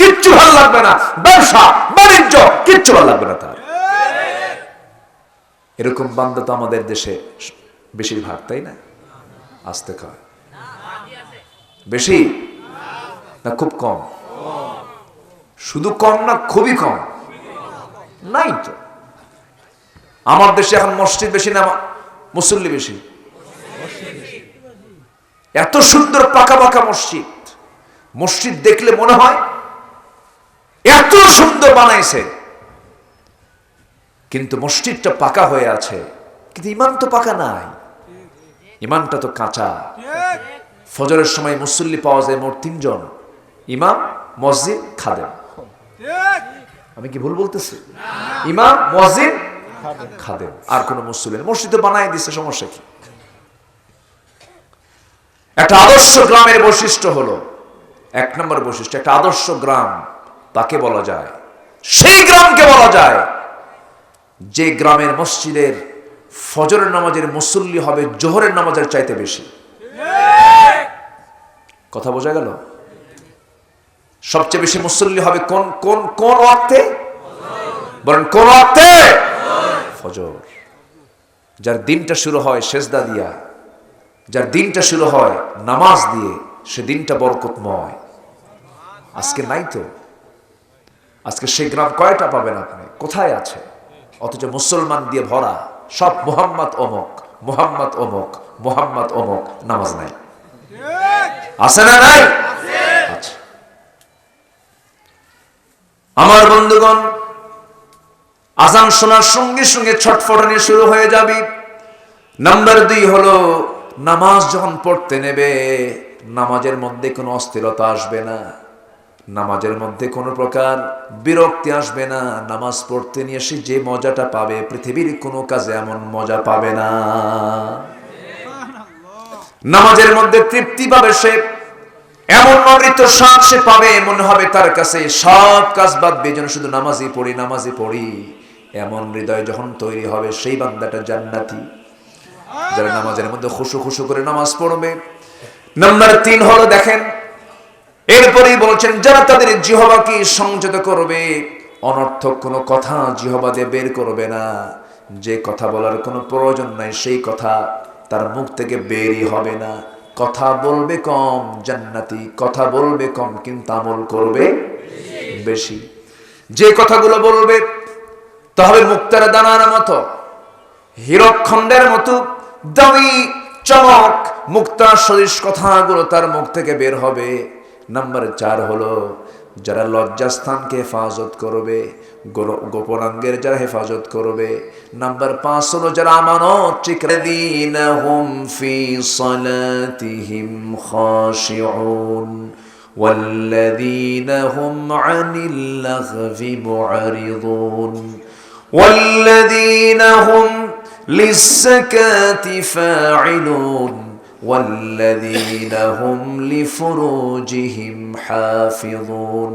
কিচ্ছু ভালো লাগবে না, ব্যবসা বাণিজ্য কিচ্ছু ভালো লাগবে না তার। এরকম বান্দা তো আমাদের দেশে বেশিরভাগ, তাই না? আসতে কয় বেশি না খুব কম? শুধু কম না খুবই কম? নাই তো। আমার দেশে এখন মসজিদ বেশি না মুসল্লি বেশি? এত সুন্দর পাকা পাকা মসজিদ, মসজিদ দেখলে মনে হয় এত সুন্দর বানাইছে, কিন্তু মসজিদটা পাকা হয়ে আছে, কিন্তু ইমান তো পাকা নাই, ইমানটা তো কাঁচা। ফজরের সময় মুসল্লি পাওয়া যায় মোট 3 জন, ইমাম, মসজিদ, খাদেম। আমি কি ভুল বলতেছি? ইমাম, মসজিদ, খাদেম, আর কোন মুসল্লি। মসজিদ তো বানাই দিচ্ছে, সমস্যা কি? একটা আদর্শ গ্রামের বৈশিষ্ট্য হলো, 1 নম্বর বৈশিষ্ট্য, একটা আদর্শ গ্রাম তাকে বলা যায়, সেই গ্রামকে বলা যায় যে গ্রামের মসজিদের ফজরের নামাজের মুসল্লি হবে জোহরের নামাজের চাইতে বেশি। কথা বোঝা গেল? সবচেয়ে বেশি মুসল্লি হবে কোন কোন কোন ওয়াক্তে? বলেন কোন ওয়াক্তে? ফজর। যার দিনটা শুরু হয় সেজদা দিয়া, যার দিনটা শুরু হয় নামাজ দিয়ে, সে দিনটা বরকতময়। আজকে নাই তো। আজকে সেই গ্রাম কয়টা পাবেন আপনি? কোথায় আছে? অথচ মুসলমান দিয়ে ভরা, সব মুহাম্মদ অমুক, মুহাম্মদ অমুক, মুহাম্মদ অমুক, নামাজ নাই। আছে না নাই? আচ্ছা আমার বন্ধুগণ, আযান শোনার সঙ্গে সঙ্গে ছটফটানি শুরু হয়ে যাবে। নাম্বার 2 হলো, নামাজ যখন পড়তে নেবে নামাজের মধ্যে কোনো অস্থিরতা আসবে না, নামাজের মধ্যে কোনো প্রকার বিরক্তি আসবে না। নামাজ পড়তে নিয়ে সে যে মজাটা পাবে পৃথিবীর কোনো কাজে এমন মজা পাবে না। নামাজের মধ্যে তৃপ্তি পাবে সে, এমন অমৃত স্বাদ সে পাবে, মনে হবে তার কাছে সব কাজ বাদ দিয়ে যেন শুধু নামাজই পড়ি, নামাজই পড়ি। এমন হৃদয় যখন তৈরি হবে, সেই বান্দাটা জান্নাতি, যারা নামাজের মধ্যে খুশু খুশু করে নামাজ পড়বে। নাম্বার 3 হলো, দেখেন এরপরেই বলছেন, যারা তাদের জিহ্বাকে সংযত করবে, অনর্থক কোনো কথা জিহ্বা দিয়ে বের করবে না, যে কথা বলার কোনো প্রয়োজন নাই সেই কথা তার মুখ থেকে বেরই হবে না। কথা বলবে কম, জান্নাতি কথা বলবে কম, কিন্তু আমল করবে বেশি। যে কথাগুলো বলবে তা হবে মুক্তার দানার মতো, হীরকখণ্ডের মতো দামি চমক, মুক্তা সদৃশ কথাগুলো তার মুখ থেকে বের হবে। নাম্বার 4 হলো, যারা লজ্জাস্থানকে হেফাজত করবে, গোপনাঙ্গের যারা হেফাজত করবে। নাম্বার 5 হলো, যারা আমানত ঠিক রাখবে। ফি সালাতিহিম খাশিউন ওয়াল্লাযীনা হুম আনিল লাগবি মুআরিদুন ওয়াল্লাযীনা হুম লিস-সাকাতি ফাঈলুন والذين هم لفروجهم حافظون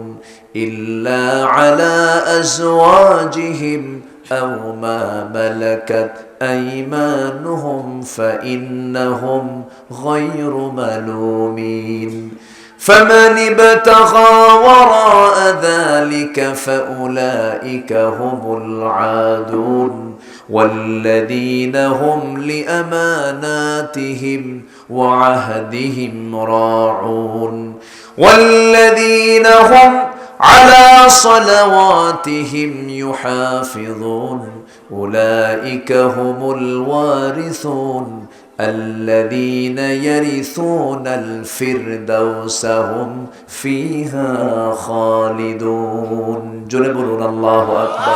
إلا على أزواجهم أو ما ملكت أيمانهم فإنهم غير ملومين فمن ابتغى وراء ذلك فأولئك هم العادون والذين هم لأماناتهم وعهدهم راعون والذين هم على صلواتهم يحافظون أولئك هم الوارثون الذين يرثون الفردوس هم فيها خالدون جل الله أكبر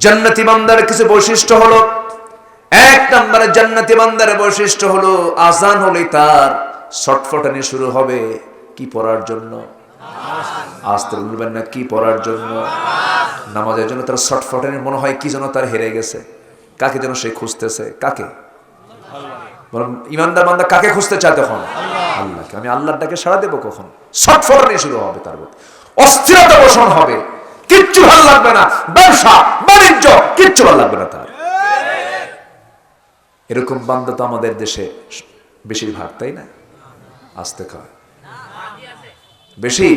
জান্নাতি বান্দার কিছু বৈশিষ্ট্য হলো, এক নম্বরে জান্নাতি বান্দার বৈশিষ্ট্য হলো আজান হলে তার ছটফটানি শুরু হবে কি পড়ার জন্য? আসতে বলবেন না, কি পড়ার জন্য? নামাজের জন্য তার ছটফটানি মনে হয় কি যেন তার হেরে গেছে, কাকে যেন সে খুঁজতেছে। কাকে? বরং ইমানদার বান্দা কাকে খুঁজতে চায় তখন? আল্লাহকে। আমি আল্লাহর ডাকে সাড়া দেবো কখন? ছটফটানি শুরু হবে, তার অস্থিরতা পোষণ হবে, কিচ্ছু ভালো লাগবে না, ব্যবসা বাণিজ্য কিচ্ছু ভালো লাগবে না তার। এরকম বান্দা তো আমাদের দেশে বেশিরভাগ, তাই না? আসতে কয় বেশি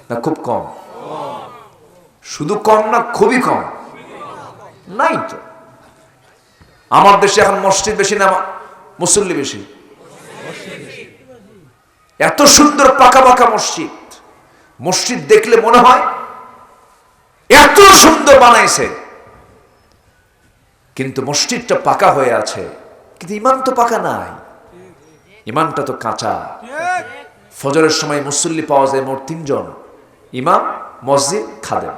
না খুব কম? শুধু কম না খুবই কম? নাই তো। আমার দেশে এখন মসজিদ বেশি না মুসল্লি বেশি? এত সুন্দর পাকা পাকা মসজিদ, মসজিদ দেখলে মনে হয় এত সুন্দর বানাইছে, কিন্তু মসজিদটা পাকা হয়ে আছে, কিন্তু ইমান তো পাকা নাই, ইমানটা তো কাঁচা। ফজরের সময় মুসল্লি পাওয়া যায় মোট 3 জন, ইমাম, মসজিদ, খাদেম।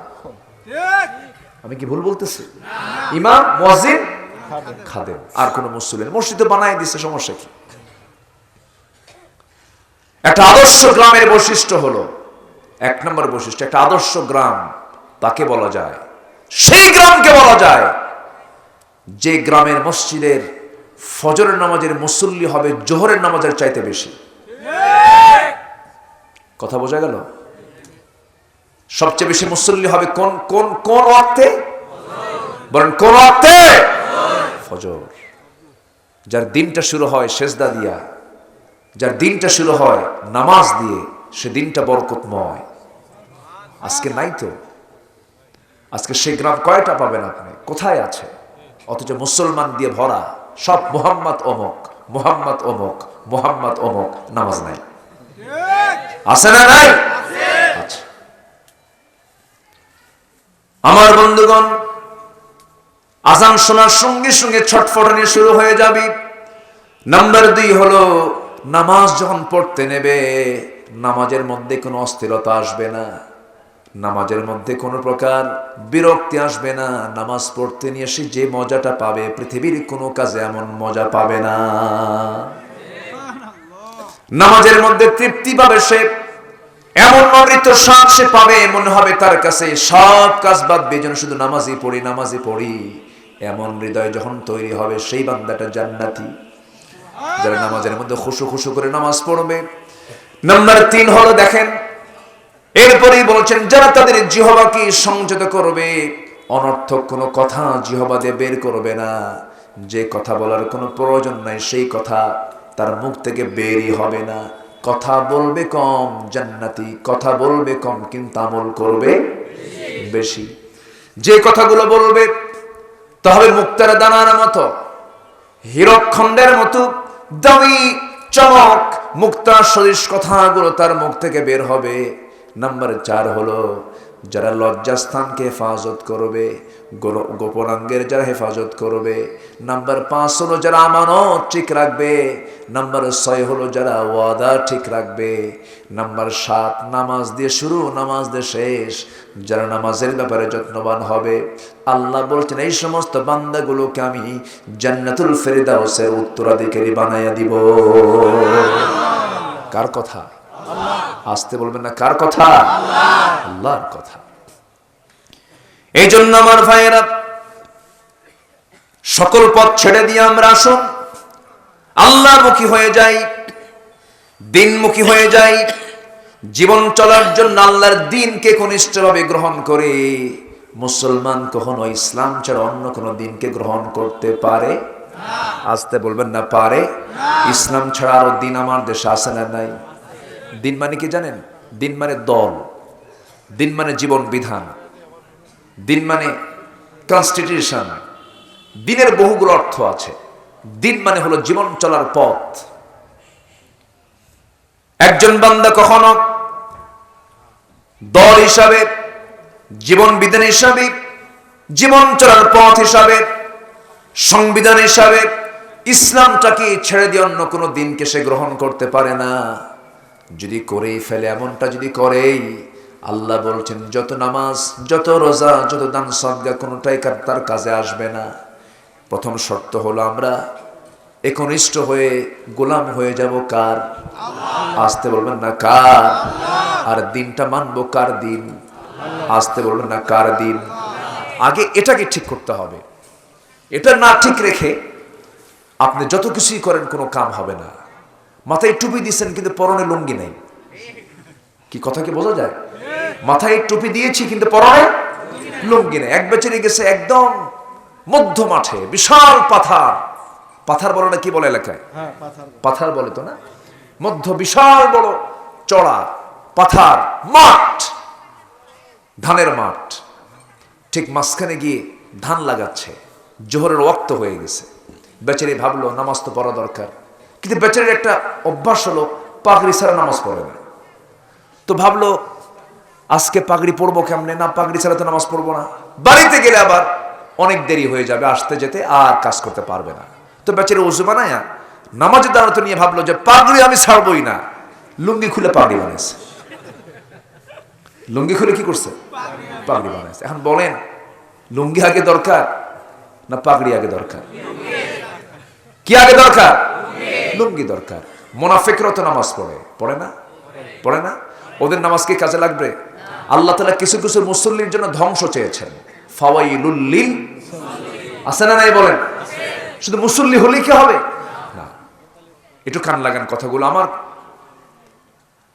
আমি কি ভুল বলতেছি? ইমাম, মসজিদ, খাদেম, আর কোন মুসল্লি। মসজিদ তো বানাই দিচ্ছে, সমস্যা কি? একটা আদর্শ গ্রামের বৈশিষ্ট্য হলো, 1 নম্বর বৈশিষ্ট্য, একটা আদর্শ গ্রাম তাকে বলা যায়, সেই গ্রামকে বলা যায় যে গ্রামের মসজিদের ফজরের নামাজের মুসল্লি হবে জোহরের নামাজের চাইতে বেশি। কথা বোঝা গেল? সবচেয়ে বেশি মুসল্লি হবে কোন কোন কোন ওয়াক্তে? বলেন কোন ওয়াক্তে? ফজর। যার দিনটা শুরু হয় সেজদা দিয়া, যার দিনটা শুরু হয় নামাজ দিয়ে, সে দিনটা বরকতময়। আজকে নাই তো। আজকে সেই গ্রাম কয়টা পাবেন আপনি? কোথায় আছে? অথচ মুসলমান দিয়ে ভরা, সব মুহাম্মদ অমুক, মুহাম্মদ অমুক, মুহাম্মদ অমুক, নামাজ নাই। আছে না নাই? আচ্ছা আমার বন্ধুগণ, আজান শোনার সঙ্গে সঙ্গে ছটফটানি শুরু হয়ে যাবে। নাম্বার 2 হলো, নামাজ যখন পড়তে নেবে নামাজের মধ্যে কোনো অস্থিরতা আসবে না, নামাজের মধ্যে কোনো প্রকার বিরক্তি আসবে না। নামাজ পড়তে নিয়ে সে যে মজাটা পাবে পৃথিবীর কোনো কাজে এমন মজা পাবে না। নামাজের মধ্যে তৃপ্তি পাবে সে, এমন অমৃত স্বাদ সে পাবে, মনে হবে তার কাছে সব কাজ বাদ দিয়ে যেন শুধু নামাজই পড়ি, নামাজই পড়ি। এমন হৃদয় যখন তৈরি হবে, সেই বান্দাটা জান্নাতি, যারা নামাজের মধ্যে খুশু খুশু করে নামাজ পড়বে। নাম্বার 3 হলো, দেখেন এরপরেই বলছেন, যারা তাদের জিহ্বাকে সংযত করবে, অনর্থক কোনো কথা জিহ্বা দিয়ে বের করবে না, যে কথা বলার কোনো প্রয়োজন নাই সেই কথা তার মুখ থেকে বেরই হবে না। কথা বলবে কম, জান্নাতি। কথা বলবে কম কিন্তু আমল করবে বেশি। যে কথাগুলো বলবে তা হবে মুক্তার দানার মতো, হীরকখণ্ডের মতো দামি চমক, মুক্তা সদৃশ কথাগুলো তার মুখ থেকে বের হবে। নাম্বার 4 হলো, যারা লজ্জাস্থানকে হেফাজত করবে, গোপনাঙ্গের যারা হেফাজত করবে। নাম্বার 5 হলো, যারা আমানত ঠিক রাখবে। নাম্বার 6 হলো, যারা ওয়াদা ঠিক রাখবে। নাম্বার 7 নামাজ দিয়ে শুরু, নামাজ দিয়ে শেষ, যারা নামাজের ব্যাপারে যত্নবান হবে। আল্লাহ বলছেন, এই সমস্ত বান্দাগুলোকে আমি জান্নাতুল ফেরদাউসের উত্তরাধিকারী বানাইয়া দিব। কার কথা? আসতে বলবেন না, কার কথা? আল্লাহর কথা। এই জন্য আমার ভাইয়েরা, সকল পথ ছেড়ে দিয়ে আমরা আসুন আল্লাহমুখী হয়ে যাই, দিনমুখী হয়ে যাই। জীবন চলার জন্য আল্লাহর দিনকে ঘনিষ্ঠভাবে গ্রহণ করে মুসলমান কখনো ইসলাম ছাড়া অন্য কোনো দিনকে গ্রহণ করতে পারে? আসতে বলবেন না, পারে? ইসলাম ছাড়া আরো দিন আমার দেশে আছে না নাই? দিন মানে কি জানেন? দিন মানে দল, দিন মানে জীবন বিধান, দিন মানে কনস্টিটিউশন। দিনের বহুগুলো অর্থ আছে। দিন মানে হলো জীবন চলার পথ। একজন বান্দা কখনো দল হিসাবে, জীবন বিধান হিসাবে, জীবন চলার পথ হিসাবে, সংবিধান হিসাবে ইসলামটাকে ছেড়ে দিয়ে অন্য কোনো দিনকে সে গ্রহণ করতে পারে না। যদি করেই ফেলে, এমনটা যদি করেই, আল্লাহ বলছেন যত নামাজ, যত রোজা, যত দান সদকা কোনোটাই তার কাজে আসবে না। প্রথম শর্ত হলো আমরা একনিষ্ঠ হয়ে গোলাম হয়ে যাব কার? আসতে বলবেন না কার? আর দিনটা মানবো কার দিন? আসতে বলবেন না কার দিন? আগে এটাকে ঠিক করতে হবে। এটা না ঠিক রেখে আপনি যত কিছুই করেন কোনো কাম হবে না। মাথায় টুপি দিচ্ছেন কিন্তু পরনে লুঙ্গি নেই। কি কথা কি বোঝা যায়? মাথায় টুপি দিয়েছি কিন্তু পরনে লুঙ্গি নেই। এক বেচারি গেছে একদম মধ্য মাঠে, বিশাল পাথার, পাথার বলে না কি বলে এলাকায়? পাথার বলে তো না? মধ্য বিশাল বড় চড়া পাথার মাঠ, ধানের মাঠ। ঠিক মাঝখানে গিয়ে ধান লাগাচ্ছে, জোহরের ওয়াক্ত হয়ে গেছে। বেচারি ভাবলো নামাজ তো পড়া দরকার, কিন্তু বেচারির একটা অভ্যাস হলো পাগড়ি ছাড়া নামাজ পড়ে না। তো ভাবলো আজকে পাগড়ি পড়বো কেমনে? না, পাগড়ি ছাড়া তো নামাজ পড়বো না। বাড়িতে গেলে আবার অনেক দেরি হয়ে যাবে, আসতে যেতে আর কাজ করতে পারবে না। তো বেচারি ওযু বানায়া নামাজের দাঁড়াতে নিয়ে ভাবলো যে পাগড়ি আমি ছাড়বই না, লুঙ্গি খুলে পাগড়ি বানাইছে। লুঙ্গি খুলে কি করছে? পাগড়ি বানাইছে। এখন বলেন লুঙ্গি আগে দরকার না পাগড়ি আগে দরকার? কি আগে দরকার? লুঙ্গি দরকার। মুনাফিকরা তো নামাজ পড়ে, পড়ে না? পড়ে না? ওদের নামাজ কি কাজে লাগবে? আল্লাহ তাআলা কিছু কিছু মুসল্লির জন্য ধ্বংস চেয়েছেন। ফাওয়াইলুল লিল, আছে না নাই বলেন? শুধু মুসল্লি হলেই কি হবে? না। একটু কান লাগান কথাগুলো আমার।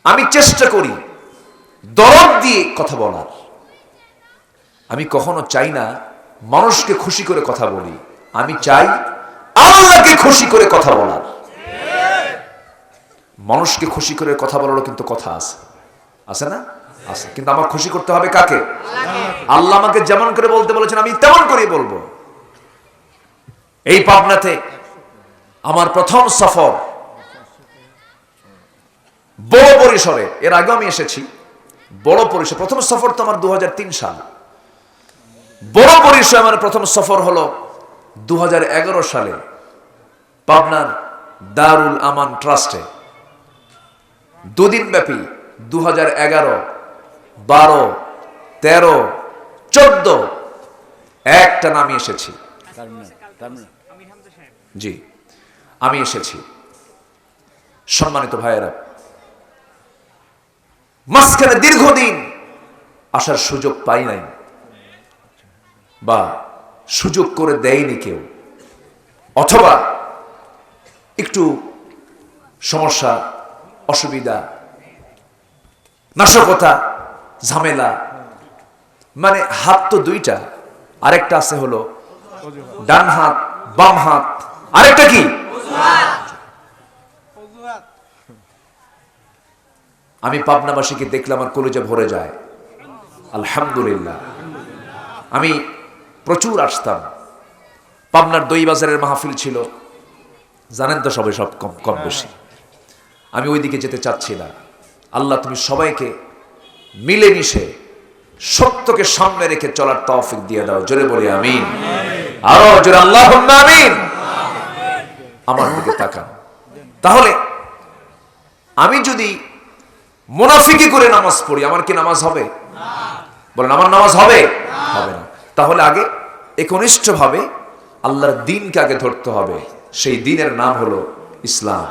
আমি চেষ্টা করি দরদ দিয়ে কথা বলার। আমি কখনো চাই না মানুষকে খুশি করে কথা বলি, আমি চাই আল্লাহকে খুশি করে কথা বলার। মানুষকে খুশি করে কথা বলারও কিন্তু কথা আছে, আছে না? আছে। কিন্তু আমার খুশি করতে হবে কাকে? আল্লাহ আমাকে যেমন করে বলতে বলেছেন আমি তেমন করেই বলবো। এই পাবনাতে আমার প্রথম সফর বড় পরিসরে, এর আগে আমি এসেছি বড় পরিসর। প্রথম সফর তো আমার 2003 সাল। বড় পরিসরে আমার প্রথম সফর হলো 2011 সালে পাবনার দারুল আমান ট্রাস্টে। দুদিন ব্যাপী 2011, 12, 13, 14 একটা নামে এসেছি। জি, আমি এসেছি। সম্মানিত ভাইয়েরা, মাঝখানে দীর্ঘদিন আসার সুযোগ পাই নাই, বা সুযোগ করে দেয়নি কেউ, অথবা একটু সমস্যা, অসুবিধা, নাশকতা, ঝামেলা। মানে হাত তো দুইটা, আরেকটা আছে হলো ডান হাত, বাম হাত, আরেকটা কি? আমি পাবনাবাসীকে দেখলে আমার কলিজা ভরে যায়। আলহামদুলিল্লাহ। আমি প্রচুর আসতাম। পাবনার দইবাজারের মাহফিল ছিল, জানেন তো সবাই, সব কম কম বেশি। আমি ওইদিকে যেতে চাচ্ছি না। আল্লাহ তুমি সবাইকে মিলেমিশে সত্যকে সামনে রেখে চলার তৌফিক দিয়ে দাও। জোরে বলি আমিন। আরো জোরে আল্লাহুম্মা আমিন। আমার দিকে তাকান। তাহলে আমি যদি মুনাফিকি করে নামাজ পড়ি, আমার কি নামাজ হবে? বলেন, আমার নামাজ হবে? হবে না। তাহলে আগে একনিষ্ঠভাবে আল্লাহর দ্বীনকে আগে ধরতে হবে। সেই দ্বীনের নাম হলো ইসলাম।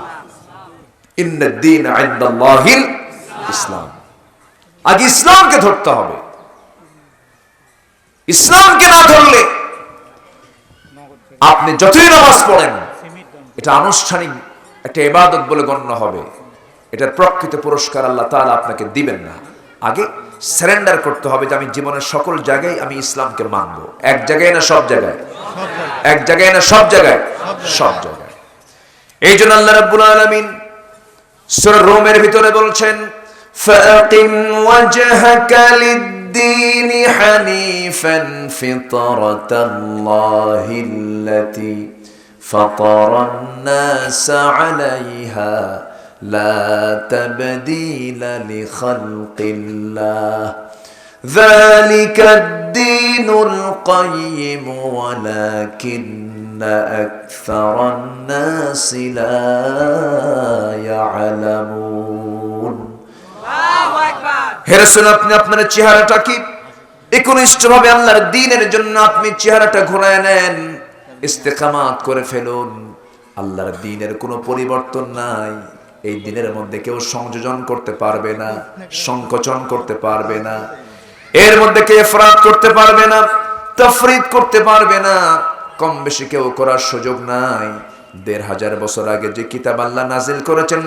ইন্নাদ দীন ইনদাল্লাহিল ইসলাম। আগে ইসলামকে ধরতে হবে। ইসলামকে না ধরলে আপনি যতই নামাজ পড়েন, এটা আনুষ্ঠানিক একটা ইবাদত বলে গণ্য হবে। এটার প্রকৃত পুরস্কার আল্লাহ তাআলা আপনাকে দিবেন না। আগে সারেন্ডার করতে হবে যে আমি জীবনের সকল জায়গায় আমি ইসলামকে মানবো। এক জায়গায় না সব জায়গায়? এক জায়গায় না সব জায়গায়? সব জায়গায়। এই জন্য আল্লাহ রাব্বুল আলামিন সূরা রোমের ভিতরে বলছেন ফাকিম ওয়াজহাকা লিদ-দীন হানিফান ফিতরাতাল্লাহিল্লাতী ফাতারান-নাস আলাইহা লা তাবদীলা লিখালকিল্লাহ যালিকা আদ-দীনুল কাইয়্যিম ওয়ালাকিন্না আকসারান-নাস লা ইয়ালামুন। হে রাসূল, আপনি আপনার চেহারাটা কি একনিষ্ঠভাবে আল্লাহর দ্বীনের জন্য আপনি চেহারাটা ঘোরায় নেন, ইস্তেকামাত করে ফেলুন। আল্লাহর দ্বীনের কোনো পরিবর্তন নাই। এই দ্বীনের মধ্যে কেউ সংযোজন করতে পারবে না, সংকোচন করতে পারবে না, এর মধ্যে কেউ ইফরাত করতে পারবে না, তাফরিদ করতে পারবে না, কম বেশি কেউ করার সুযোগ নাই। ১৫০০ বছর আগে যে কিতাব আল্লাহ নাজিল করেছেন,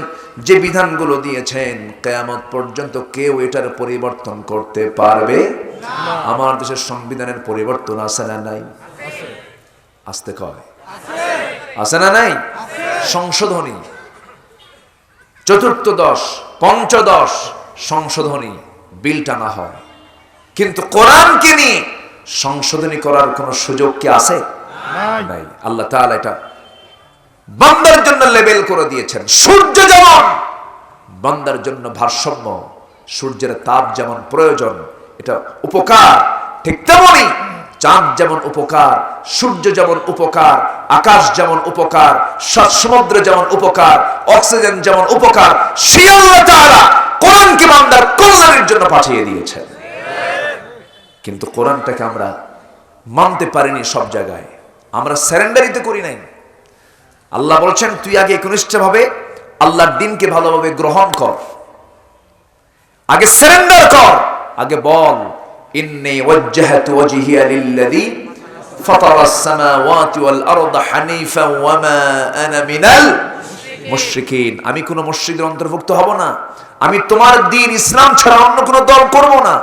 যে বিধানগুলো দিয়েছেন, কিয়ামত পর্যন্ত কেউ এটার পরিবর্তন করতে পারবে না। আমার দেশের সংবিধানের পরিবর্তন আছে না নাই? আসতে কয় আছে না নাই? সংশোধনী, চতুর্থদশ পঞ্চদশ সংশোধনী বিল টানা হয়, কিন্তু কোরআনকে নিয়ে সংশোধনী করার কোনো সুযোগ কি আছে? নাই। আল্লাহ তাআলা এটা বান্দার জন্য লেবেল করে দিয়েছেন। সূর্য যেমন বান্দার জন্য ভারসাম্য, সূর্যের তাপ যেমন প্রয়োজন, এটা উপকার, ঠিক তেমনি চাঁদ যেমন উপকার, সূর্য যেমন উপকার, আকাশ যেমন উপকার, সাত সমুদ্র যেমন উপকার, অক্সিজেন যেমন উপকার, সেই আল্লাহ তাআলা কোরআনকে বান্দার কল্যাণের জন্য পাঠিয়ে দিয়েছেন। কিন্তু কোরআনটাকে আমরা মানতে পারিনি, সব জায়গায় আমরা সারেন্ডারই তো করি নাই। আল্লাহ বলছেন তুই আগে একনিষ্ঠভাবে আল্লাহর দ্বীনকে ভালোভাবে গ্রহণ কর, আগে সারেন্ডার কর, আগে বল ইন্নী ওয়াজ্জাহতু ওয়াজহিয়া লিল্লাযী ফাতারাস সামাওয়াতি ওয়াল আরদা হানিফান ওয়া মা আনা মিনাল মুশরিকিন। আমি কোনো মুশরিকদের অন্তর্ভুক্ত হব না, আমি তোমার দ্বীন ইসলাম ছাড়া অন্য কোনো দল করব না,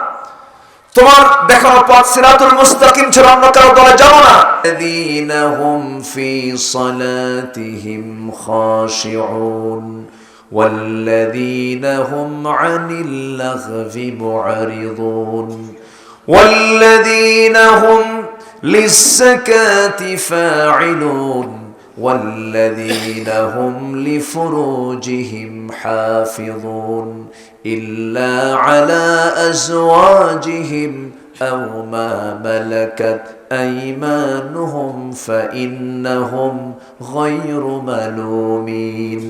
তোমার দেখানো পথ সিরাতুল মুস্তাকিম ছাড়া অন্য কারো দলে যাব না। আল্লাযীনা হুম ফি সালাতিহিম খাশিউন ওয়াল্লাযীনা হুম আনিল লাগবি মুআরিদুন ওয়াল্লাযীনা হুম লিস-সাকাতি ফাঈলুন ওয়াল্লাযীনা হুম লিফুরুজিহিম হাফিযুন إلا على أزواجهم أو ما ملكت أيمانهم فإنهم غير ملومين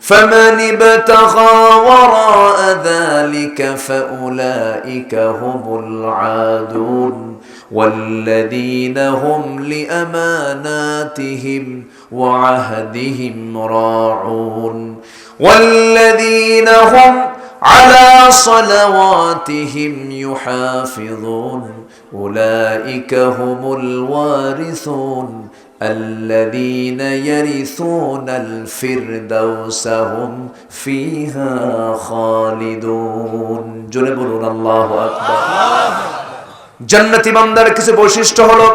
فمن ابتغى وراء ذلك فأولئك هم العادون والذين هم لأماناتهم وعهدهم راعون والذين هم على صلواتهم يحافظون أولئك هم الوارثون الذين يرثون الفردوس هم فيها خالدون جنبون الله أكبر জান্নাতি বান্দার কিছু বৈশিষ্ট্য হলো,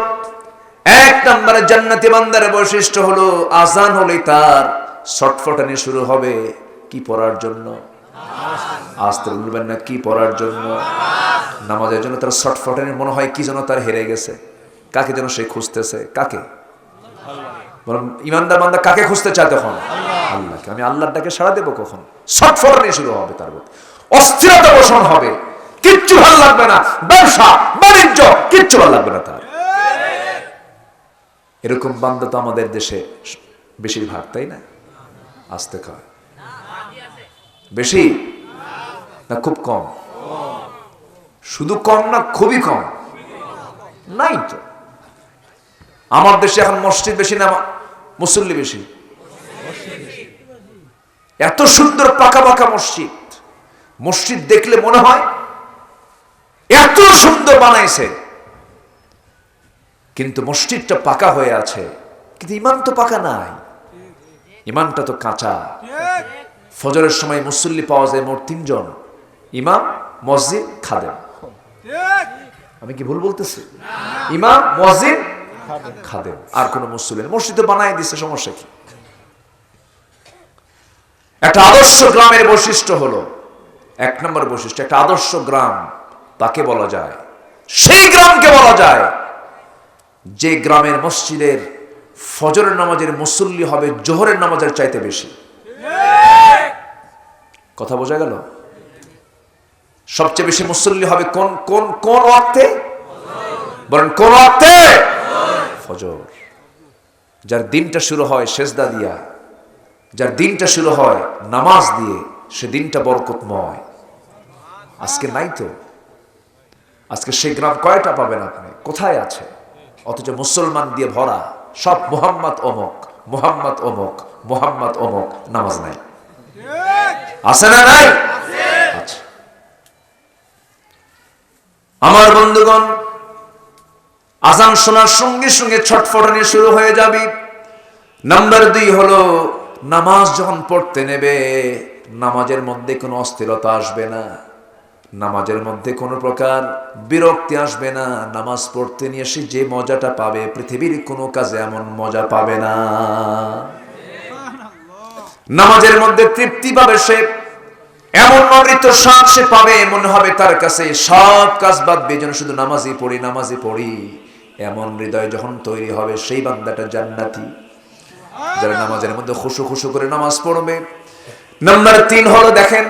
এক নম্বরে জান্নাতি বান্দার বৈশিষ্ট্য হলো আযান হলে তার ছটফটানি শুরু হবে। কি পড়ার জন্য? আসতে বলবেন না, কি পড়ার জন্য? নামাজের জন্য তার ছটফটানি মনে হয় কি যেন তার হেরে গেছে, কাকে যেন সে খুঁজতেছে। কাকে? ইমানদার বান্দা কাকে খুঁজতে চায় তখন? আল্লাহকে। আমি আল্লাহর ডাকে সাড়া দেবো কখন? ছটফটানি শুরু হবে, তার অস্থিরতা পোষণ হবে, কিচ্ছু ভালো লাগবে না, ব্যবসা বাণিজ্য কিচ্ছু ভালো লাগবে না তার। এরকম বান্দা তো আমাদের দেশে বেশিরভাগ, তাই না? আসতে কয় বেশি না খুব কম? শুধু কম না খুবই কম? নাই তো। আমার দেশে এখন মসজিদ বেশি না মুসল্লি বেশি? এত সুন্দর পাকা পাকা মসজিদ, মসজিদ দেখলে মনে হয় এত সুন্দর বানাইছে, কিন্তু মসজিদটা পাকা হয়ে আছে, কিন্তু ইমান তো পাকা নাই, ইমানটা তো কাঁচা। ফজরের সময় মুসল্লি পাওয়া যায় মোট 3 জন, ইমাম, মসজিদ, খাদেম। আমি কি ভুল বলতেছি? ইমাম, মসজিদ, খাদেম, আর কোন মুসল্লি। মসজিদ বানাই দিচ্ছে, সমস্যা কি? একটা আদর্শ গ্রামের বৈশিষ্ট্য হলো, এক নম্বর বৈশিষ্ট্য, একটা আদর্শ গ্রাম তাকে বলা যায়, সেই গ্রামকে বলা যায় যে গ্রামের মসজিদের ফজরের নামাজের মুসল্লি হবে জোহরের নামাজের চাইতে বেশি। কথা বোঝা গেল? সবচেয়ে বেশি মুসল্লি হবে কোন কোন কোন ওয়াক্তে? বলেন কোন ওয়াক্তে? ফজর। যার দিনটা শুরু হয় সেজদা দিয়া, যার দিনটা শুরু হয় নামাজ দিয়ে, সে দিনটা বরকতময়। আজকে নাই তো। আজকে সেই গ্রাম কয়টা পাবেন আপনি? কোথায় আছে? অথচ মুসলমান দিয়ে ভরা, সব মোহাম্মদ অমুক, মোহাম্মদ অমুক, মোহাম্মদ অমুক, নামাজ নাই। আছে না নাই? আচ্ছা আমার বন্ধুগণ, আজান শোনার সঙ্গে সঙ্গে ছটফটানি শুরু হয়ে যাবে। নাম্বার 2 হলো, নামাজ যখন পড়তে নেবে নামাজের মধ্যে কোনো অস্থিরতা আসবে না, নামাজের মধ্যে কোনো প্রকার বিরক্তি আসবে না। নামাজ পড়তে নিয়ে সে যে মজাটা পাবে পৃথিবীর কোনো কাজে এমন মজা পাবে না। নামাজের মধ্যে তৃপ্তি পাবে সে, এমন অমৃত স্বাদ সে পাবে, মনে হবে তার কাছে সব কাজ বাদ দিয়ে যেন শুধু নামাজই পড়ি, নামাজই পড়ি। এমন হৃদয় যখন তৈরি হবে সেই বান্দাটা জান্নাতি, যারা নামাজের মধ্যে খুশু খুশু করে নামাজ পড়বে। নাম্বার 3 হলো, দেখেন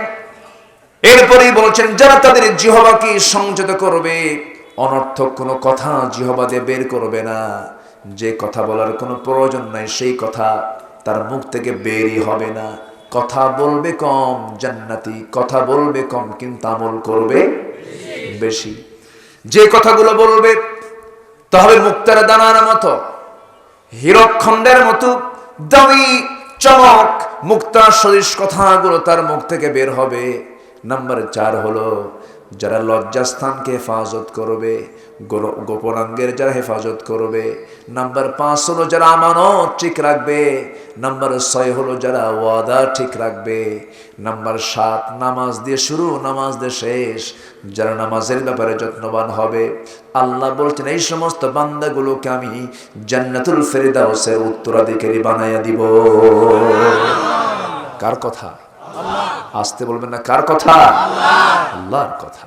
এরপরেই বলছেন, যারা তাদের জিহ্বাকে সংযত করবে, অনর্থক কোনো কথা জিহ্বা দিয়ে বের করবে না, যে কথা বলার কোনো প্রয়োজন নাই সেই কথা তার মুখ থেকে বেরই হবে না। কথা বলবে কম, জান্নাতি কথা বলবে কম কিন্তু আমল করবে বেশি। যে কথাগুলো বলবে তা হবে মুক্তার দানার মতো, হীরকখণ্ডের মতো দামি চমক, মুক্তা সদৃশ কথাগুলো তার মুখ থেকে বের হবে। নাম্বার 4 হলো, যারা লজ্জাস্থানকে হেফাজত করবে, গোপনাঙ্গের যারা হেফাজত করবে। নাম্বার 5 হলো, যারা আমানত ঠিক রাখবে। নাম্বার 6 হলো, যারা ওয়াদা ঠিক রাখবে। নাম্বার 7, নামাজ দিয়ে শুরু নামাজ দিয়ে শেষ, যারা নামাজের ব্যাপারে যত্নবান হবে। আল্লাহ বলছেন, এই সমস্ত বান্দাগুলোকে আমি জান্নাতুল ফেরদাউসের উত্তরাধিকারী বানাইয়া দিব। কার কথা? আসতে বলবেন না, কার কথা? আল্লাহর কথা।